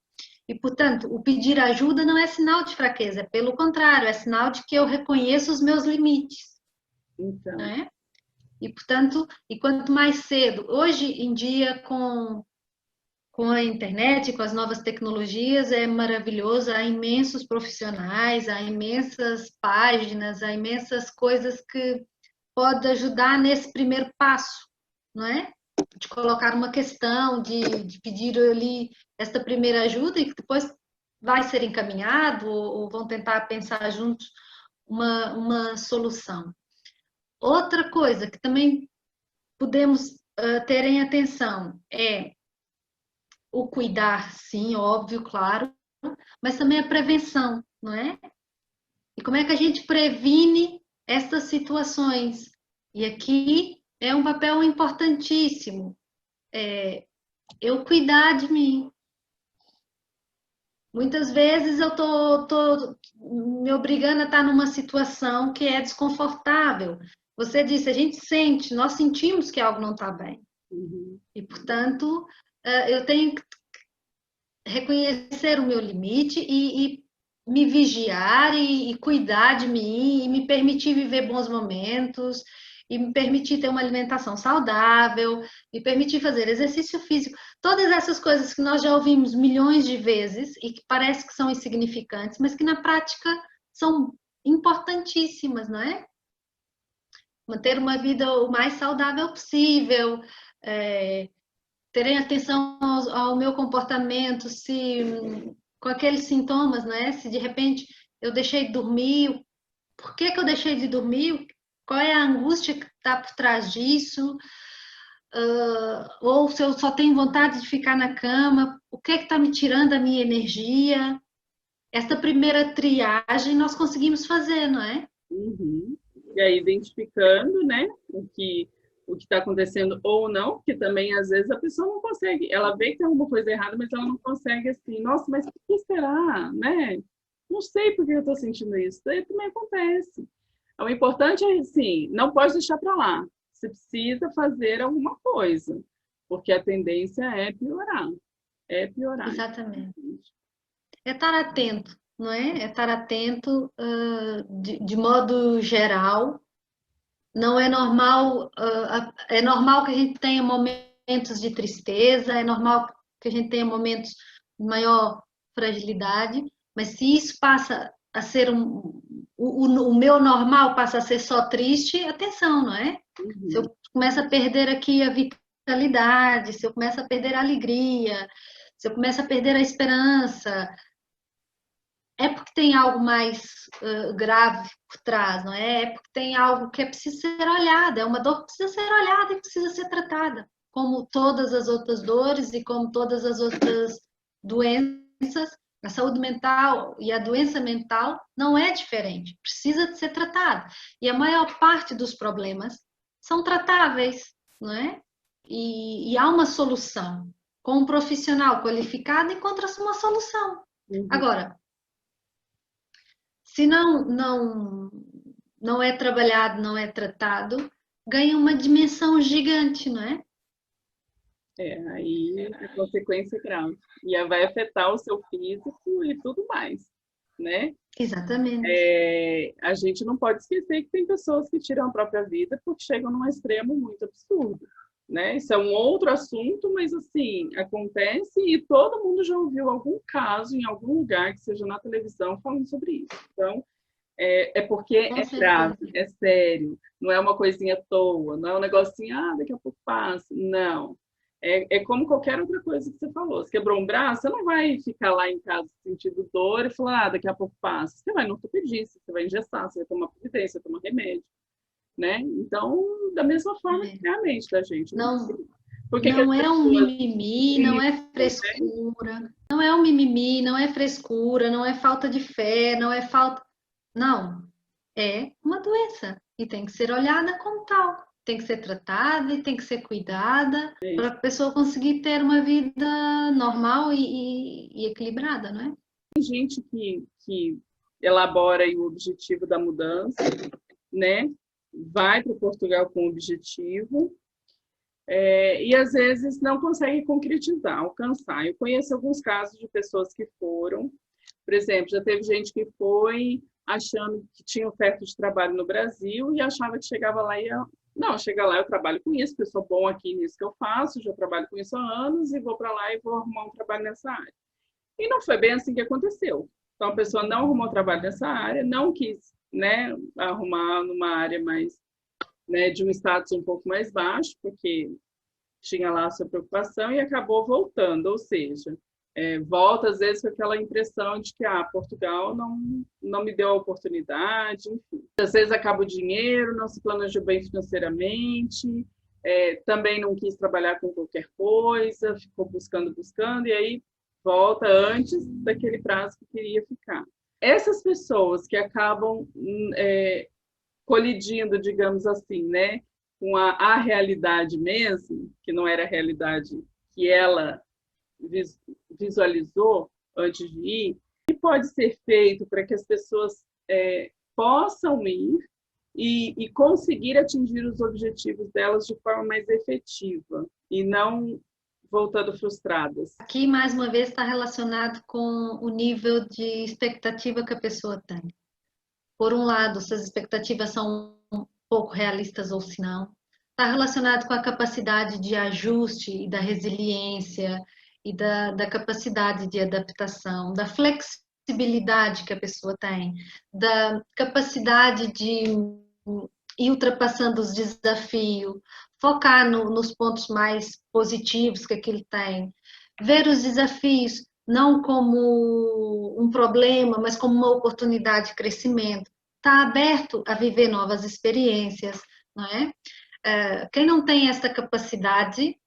E, portanto, o pedir ajuda não é sinal de fraqueza, é pelo contrário, é sinal de que eu reconheço os meus limites, não Então, é? E, portanto, e quanto mais cedo, hoje em dia, com a internet, com as novas tecnologias, é maravilhoso, há imensos profissionais, há imensas páginas, há imensas coisas que podem ajudar nesse primeiro passo, não é? De colocar uma questão, de pedir ali esta primeira ajuda e que depois vai ser encaminhado ou vão tentar pensar juntos uma solução. Outra coisa que também podemos ter em atenção é o cuidar, sim, óbvio, claro, mas também a prevenção, não é? E como é que a gente previne estas situações? E aqui é um papel importantíssimo, eu cuidar de mim. Muitas vezes eu tô me obrigando a estar numa situação que é desconfortável. Você disse, a gente sente, nós sentimos que algo não está bem. uhum, E, portanto, eu tenho que reconhecer o meu limite e me vigiar e cuidar de mim e me permitir viver bons momentos e me permitir ter uma alimentação saudável, me permitir fazer exercício físico, todas essas coisas que nós já ouvimos milhões de vezes e que parece que são insignificantes, mas que na prática são importantíssimas, não é? Manter uma vida o mais saudável possível, terem atenção ao meu comportamento, se com aqueles sintomas, né? Se de repente eu deixei de dormir, por que eu deixei de dormir? Qual é a angústia que está por trás disso? Ou se eu só tenho vontade de ficar na cama, o que está me tirando a minha energia? Essa primeira triagem nós conseguimos fazer, não é? uhum. E aí identificando, né, o que está acontecendo ou não, porque também às vezes a pessoa não consegue, ela vê que tem alguma coisa errada, mas ela não consegue assim, nossa, mas por que será, né? Não sei por que eu estou sentindo isso. Daí também acontece. O importante é assim, não pode deixar para lá. Você precisa fazer alguma coisa, porque a tendência é piorar. É piorar. Exatamente. É estar atento, não é? É estar atento de modo geral. Não é normal, é normal que a gente tenha momentos de tristeza, é normal que a gente tenha momentos de maior fragilidade, mas se isso passa a ser o meu normal passa a ser só triste, atenção, não é? Se Uhum. eu começo a perder aqui a vitalidade, se eu começo a perder a alegria, se eu começo a perder a esperança, é porque tem algo mais grave por trás, não é? É porque tem algo que é preciso ser olhado, é uma dor que precisa ser olhada e precisa ser tratada, como todas as outras dores e como todas as outras doenças. A saúde mental e a doença mental não é diferente, precisa de ser tratada. E a maior parte dos problemas são tratáveis, não é? E há uma solução. com um profissional qualificado, encontra-se uma solução. Agora, se não é trabalhado, não é tratado, ganha uma dimensão gigante, não é? Aí a consequência é grave. E aí vai afetar o seu físico e tudo mais, né? Exatamente. A gente não pode esquecer que tem pessoas que tiram a própria vida porque chegam num extremo muito absurdo, né? Isso é um outro assunto, mas assim, acontece e todo mundo já ouviu algum caso em algum lugar, que seja na televisão, falando sobre isso. Então, porque é grave, é sério, não é uma coisinha à toa, não é um negocinho, daqui a pouco passa. Não. É como qualquer outra coisa que você falou. Você quebrou um braço, você não vai ficar lá em casa sentindo dor e falar, daqui a pouco passa. Você vai no ortopedista, você vai engessar, você vai tomar providência, tomar remédio, né? Então, da mesma forma que é a mente da gente. Não é um mimimi, não é frescura, não é um mimimi, não é frescura, não é falta de fé, não é falta... Não, é uma doença e tem que ser olhada como tal. Tem que ser tratada e tem que ser cuidada para a pessoa conseguir ter uma vida normal e equilibrada, não é? Tem gente que elabora aí o objetivo da mudança, né? Vai para Portugal com o objetivo, e às vezes não consegue concretizar, alcançar. Eu conheço alguns casos de pessoas que foram, por exemplo, já teve gente que foi achando que tinha oferta de trabalho no Brasil e achava que chegava lá e ia... Não, chega lá, eu trabalho com isso, porque eu sou bom aqui nisso que eu faço, já trabalho com isso há anos e vou para lá e vou arrumar um trabalho nessa área. E não foi bem assim que aconteceu. Então, a pessoa não arrumou trabalho nessa área, não quis, né, arrumar numa área mais, né, de um status um pouco mais baixo, porque tinha lá a sua preocupação e acabou voltando, ou seja, volta às vezes com aquela impressão de que Portugal não me deu a oportunidade, enfim. Às vezes acaba o dinheiro, não se planejou bem financeiramente, também não quis trabalhar com qualquer coisa, ficou buscando, e aí volta antes daquele prazo que queria ficar. Essas pessoas que acabam colidindo, digamos assim, né, com a realidade mesmo, que não era a realidade que ela visualizou antes de ir, o que pode ser feito para que as pessoas possam ir e conseguir atingir os objetivos delas de forma mais efetiva e não voltando frustradas? Aqui, mais uma vez, está relacionado com o nível de expectativa que a pessoa tem. Por um lado, se as expectativas são um pouco realistas ou se não. Está relacionado com a capacidade de ajuste e da resiliência e da capacidade de adaptação, da flexibilidade que a pessoa tem, da capacidade de ir ultrapassando os desafios, focar nos pontos mais positivos que aquilo tem, ver os desafios não como um problema, mas como uma oportunidade de crescimento, está aberto a viver novas experiências, não é? Quem não tem esta capacidade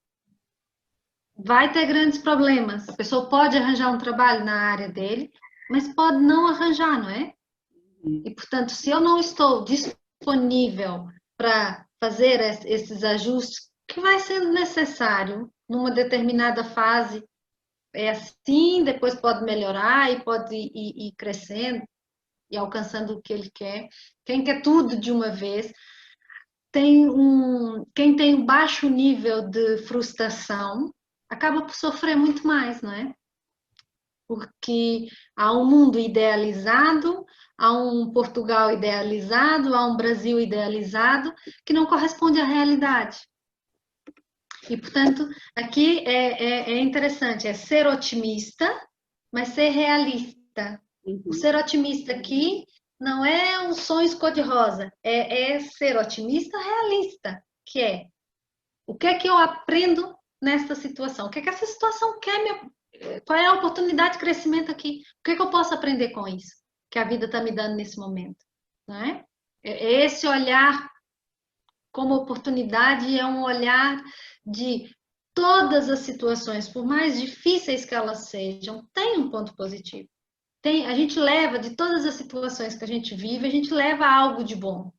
vai ter grandes problemas. A pessoa pode arranjar um trabalho na área dele, mas pode não arranjar, não é? E, portanto, se eu não estou disponível para fazer esses ajustes, que vai sendo necessário numa determinada fase, é assim, depois pode melhorar e pode ir crescendo e alcançando o que ele quer. Quem quer tudo de uma vez, quem tem um baixo nível de frustração acaba por sofrer muito mais, não é? Porque há um mundo idealizado, há um Portugal idealizado, há um Brasil idealizado que não corresponde à realidade. E, portanto, aqui é interessante, é ser otimista, mas ser realista. O ser otimista aqui não é um sonho cor-de-rosa, é ser otimista realista, que é o que é que eu aprendo nesta situação? O que é que essa situação quer? Qual é a oportunidade de crescimento aqui? O que é que eu posso aprender com isso que a vida está me dando nesse momento? Não é? É esse olhar como oportunidade, é um olhar de todas as situações, por mais difíceis que elas sejam, tem um ponto positivo. A gente leva, de todas as situações que a gente vive, a gente leva algo de bom.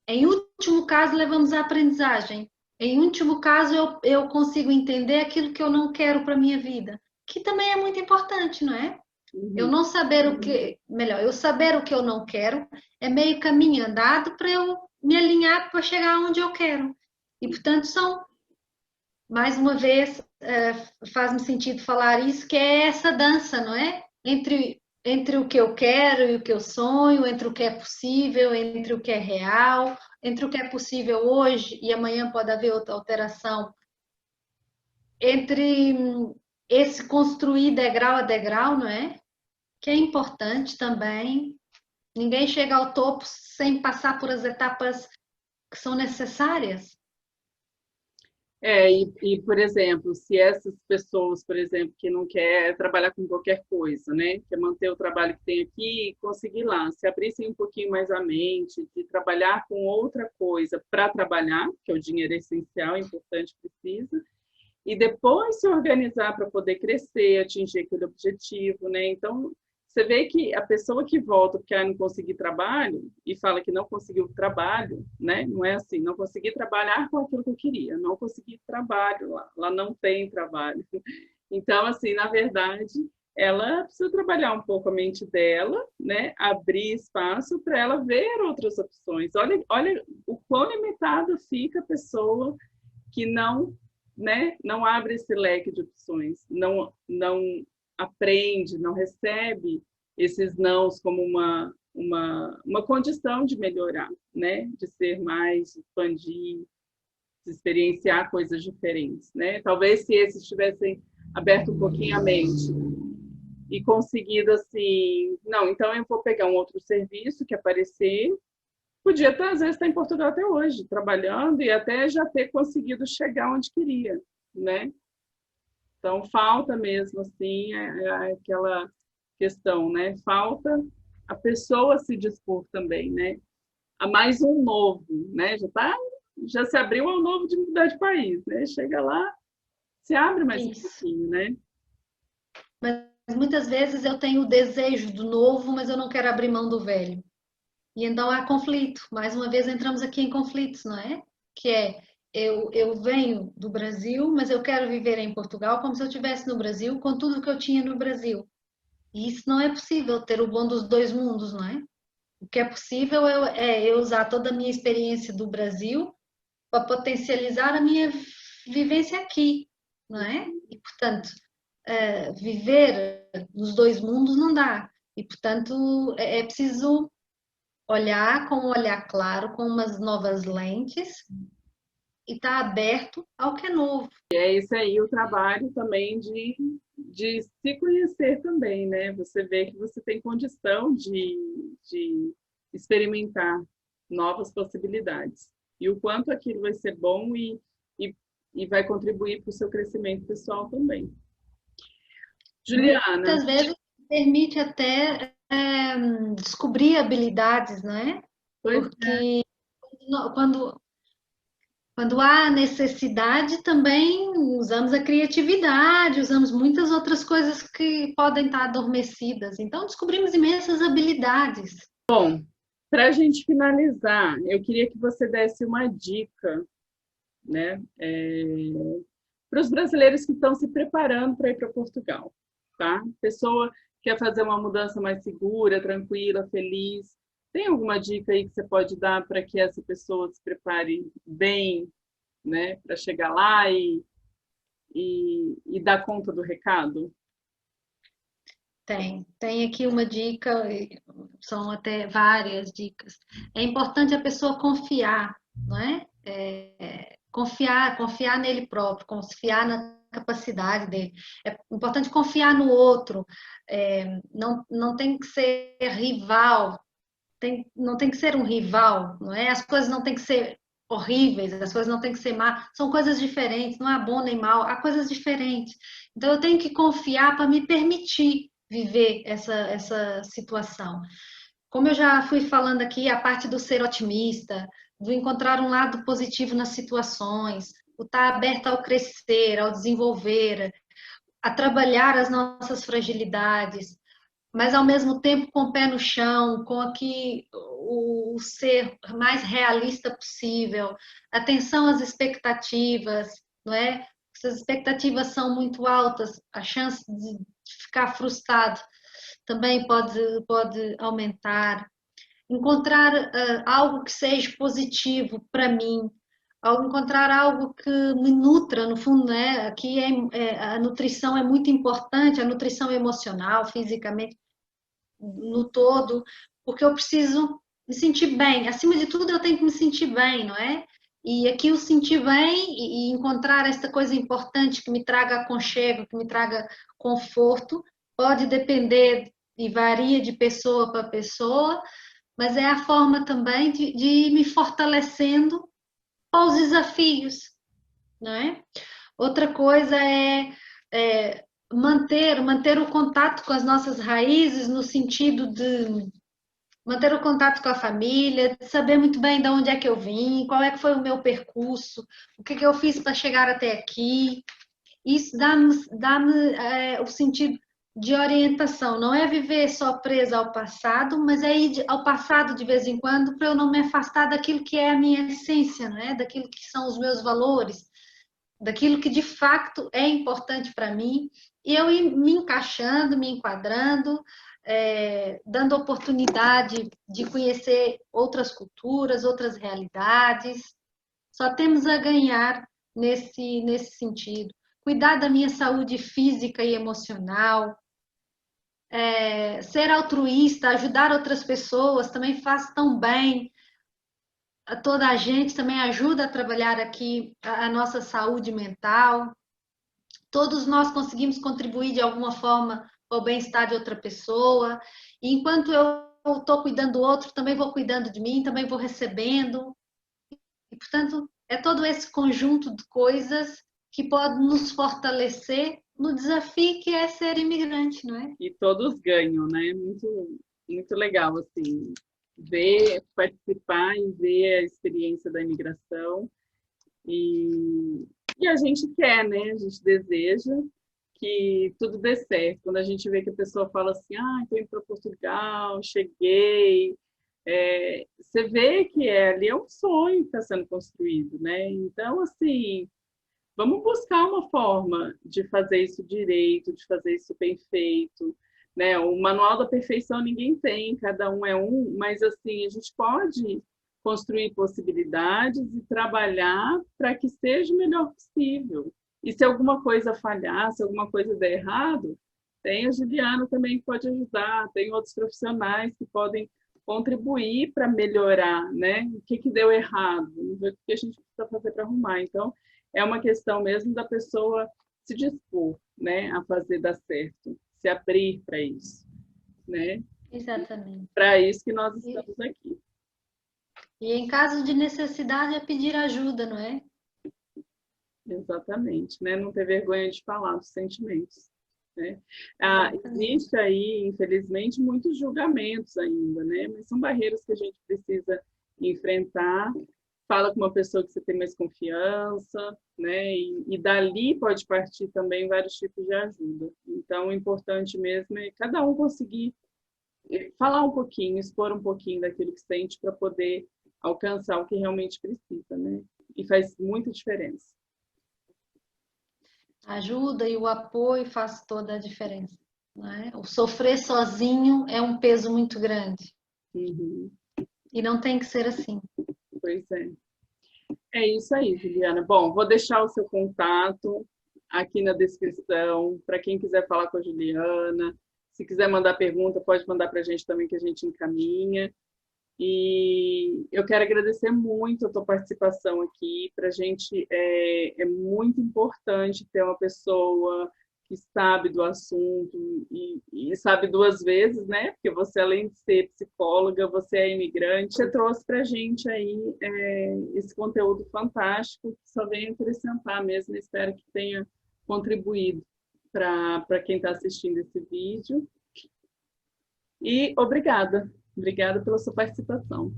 Em último caso, levamos a aprendizagem, Em último caso, eu consigo entender aquilo que eu não quero para minha vida, que também é muito importante, não é? Eu Uhum. não saber o que, melhor, eu saber o que eu não quero é meio caminho andado para eu me alinhar para chegar onde eu quero. E, portanto, mais uma vez, faz-me sentido falar isso, que é essa dança, não é? Entre o que eu quero e o que eu sonho, entre o que é possível, entre o que é real, entre o que é possível hoje e amanhã pode haver outra alteração, entre esse construir degrau a degrau, não é? Que é importante também. Ninguém chega ao topo sem passar por as etapas que são necessárias. Por exemplo, se essas pessoas, por exemplo, que não quer trabalhar com qualquer coisa, né, quer manter o trabalho que tem aqui e conseguir lá, se abrissem um pouquinho mais a mente, de trabalhar com outra coisa para trabalhar, que é o dinheiro essencial, importante, precisa, e depois se organizar para poder crescer, atingir aquele objetivo, né? Então, você vê que a pessoa que volta porque não conseguiu trabalho e fala que não conseguiu trabalho, né? Não é assim, não consegui trabalhar com aquilo que eu queria, não consegui trabalho lá não tem trabalho. Então, assim, na verdade, ela precisa trabalhar um pouco a mente dela, né? Abrir espaço para ela ver outras opções. Olha o quão limitada fica a pessoa que não, né, não abre esse leque de opções, não aprende, não recebe esses nãos como uma condição de melhorar, né, de ser mais, de expandir, de experienciar coisas diferentes, né? Talvez se esses tivessem aberto um pouquinho a mente e conseguido assim, não, então eu vou pegar um outro serviço que aparecer, podia estar, às vezes, estar em Portugal até hoje, trabalhando e até já ter conseguido chegar onde queria, né? Então, falta mesmo, assim, aquela questão, né? Falta a pessoa se dispor também, né? A mais um novo, né? Já se abriu ao novo de mudar de país, né? Chega lá, se abre mais um Isso. pouquinho, né? Mas muitas vezes eu tenho o desejo do novo, mas eu não quero abrir mão do velho. E então há conflito. Mais uma vez entramos aqui em conflitos, não é? Que é, eu venho do Brasil, mas eu quero viver em Portugal como se eu estivesse no Brasil, com tudo que eu tinha no Brasil. E isso não é possível, ter o bom dos dois mundos, não é? O que é possível é eu usar toda a minha experiência do Brasil para potencializar a minha vivência aqui, não é? E, portanto, viver nos dois mundos não dá. E, portanto, é preciso olhar com um olhar claro, com umas novas lentes e estar aberto ao que é novo. E é isso aí o trabalho também de se conhecer também, né? Você vê que você tem condição de experimentar novas possibilidades. E o quanto aquilo vai ser bom e, e vai contribuir para o seu crescimento pessoal também. Juliana, Muitas vezes permite até descobrir habilidades, não é? pois é, Porque quando, quando há necessidade, também usamos a criatividade, usamos muitas outras coisas que podem estar adormecidas. Então, descobrimos imensas habilidades. para a gente finalizar, eu queria que você desse uma dica, né, para os brasileiros que estão se preparando para ir para Portugal, tá? Pessoa quer fazer uma mudança mais segura, tranquila, feliz. Tem alguma dica aí que você pode dar para que essa pessoa se prepare bem, né, para chegar lá e dar conta do recado? Tem aqui uma dica, são até várias dicas. É importante a pessoa confiar, não é? Confiar nele próprio, confiar na capacidade dele. É importante confiar no outro. Não tem que ser rival, não tem que ser um rival, não é? As coisas não têm que ser horríveis, as coisas não têm que ser má, são coisas diferentes, não há bom nem mal, há coisas diferentes. Então eu tenho que confiar para me permitir viver essa situação. Como eu já fui falando aqui, a parte do ser otimista, do encontrar um lado positivo nas situações, o estar aberto ao crescer, ao desenvolver, a trabalhar as nossas fragilidades, mas ao mesmo tempo com o pé no chão, com aqui o ser mais realista possível, atenção às expectativas, não é? Se as expectativas são muito altas, a chance de ficar frustrado também pode aumentar. Encontrar algo que seja positivo para mim, encontrar algo que me nutra, no fundo, né? Aqui a nutrição é muito importante, a nutrição emocional, fisicamente, no todo, porque eu preciso me sentir bem. Acima de tudo, eu tenho que me sentir bem, não é? E aqui o sentir bem e encontrar esta coisa importante que me traga aconchego, que me traga conforto, pode depender e varia de pessoa para pessoa, mas é a forma também de ir me fortalecendo aos desafios, não é? Outra coisa é manter o contato com as nossas raízes, no sentido de manter o contato com a família, de saber muito bem de onde é que eu vim, qual é que foi o meu percurso, o que eu fiz para chegar até aqui. Isso dá-me o sentido de orientação, não é viver só presa ao passado, mas é ir ao passado de vez em quando para eu não me afastar daquilo que é a minha essência, não é? Daquilo que são os meus valores, daquilo que de fato é importante para mim, e eu ir me encaixando, me enquadrando, dando oportunidade de conhecer outras culturas, outras realidades. Só temos a ganhar nesse sentido. Cuidar da minha saúde física e emocional, ser altruísta, ajudar outras pessoas também faz tão bem a toda a gente, também ajuda a trabalhar aqui a nossa saúde mental. Todos nós conseguimos contribuir de alguma forma para o bem-estar de outra pessoa. E enquanto eu estou cuidando do outro, também vou cuidando de mim, também vou recebendo. E, portanto, é todo esse conjunto de coisas que pode nos fortalecer no desafio que é ser imigrante, não é? E todos ganham, né? Muito, muito legal, assim, ver, participar e ver a experiência da imigração. E a gente quer, né? A gente deseja que tudo dê certo. Quando a gente vê que a pessoa fala assim, estou indo para Portugal, cheguei, você vê que ali é um sonho que está sendo construído, né? Então, assim, vamos buscar uma forma de fazer isso direito, de fazer isso bem feito, né? O manual da perfeição ninguém tem, cada um é um, mas assim, a gente pode construir possibilidades e trabalhar para que seja o melhor possível. E se alguma coisa falhar, se alguma coisa der errado, tem a Juliana também que pode ajudar, tem outros profissionais que podem contribuir para melhorar, né? O que deu errado, o que a gente precisa fazer para arrumar. Então, é uma questão mesmo da pessoa se dispor, né, a fazer dar certo, se abrir para isso, né? Exatamente. Para isso que nós estamos aqui. E em caso de necessidade é pedir ajuda, não é? Exatamente, né? Não ter vergonha de falar dos sentimentos, né? Existe aí, infelizmente, muitos julgamentos ainda, né? Mas são barreiras que a gente precisa enfrentar. Fala com uma pessoa que você tem mais confiança, né? E dali pode partir também vários tipos de ajuda. Então, o importante mesmo é cada um conseguir falar um pouquinho, expor um pouquinho daquilo que sente para poder alcançar o que realmente precisa, né? E faz muita diferença. A ajuda e o apoio faz toda a diferença, não é? O sofrer sozinho é um peso muito grande. Uhum. E não tem que ser assim. Pois é. É isso aí, Juliana. Bom, vou deixar o seu contato aqui na descrição para quem quiser falar com a Juliana. Se quiser mandar pergunta, pode mandar para a gente também, que a gente encaminha. E eu quero agradecer muito a tua participação aqui. Para a gente é muito importante ter uma pessoa que sabe do assunto e sabe duas vezes, né? Porque você, além de ser psicóloga, você é imigrante. Você trouxe para a gente aí esse conteúdo fantástico que só vem acrescentar mesmo. Espero que tenha contribuído para quem está assistindo esse vídeo. E obrigada. Obrigada pela sua participação.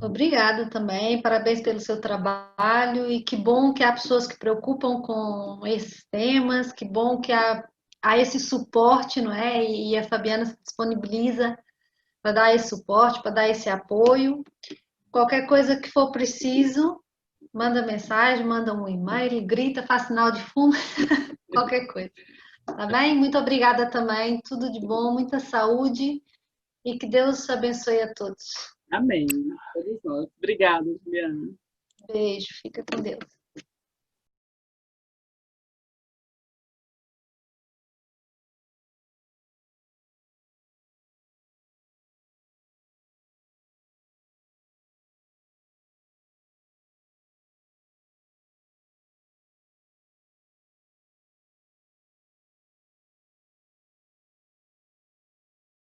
Obrigada também, parabéns pelo seu trabalho e que bom que há pessoas que preocupam com esses temas, que bom que há esse suporte, não é? E a Fabiana se disponibiliza para dar esse suporte, para dar esse apoio. Qualquer coisa que for preciso, manda mensagem, manda um e-mail, grita, faz sinal de fumo, qualquer coisa. Tá bem? Muito obrigada também, tudo de bom, muita saúde e que Deus abençoe a todos. Amém. Todos nós. Obrigada, Juliana. Beijo, fica com Deus.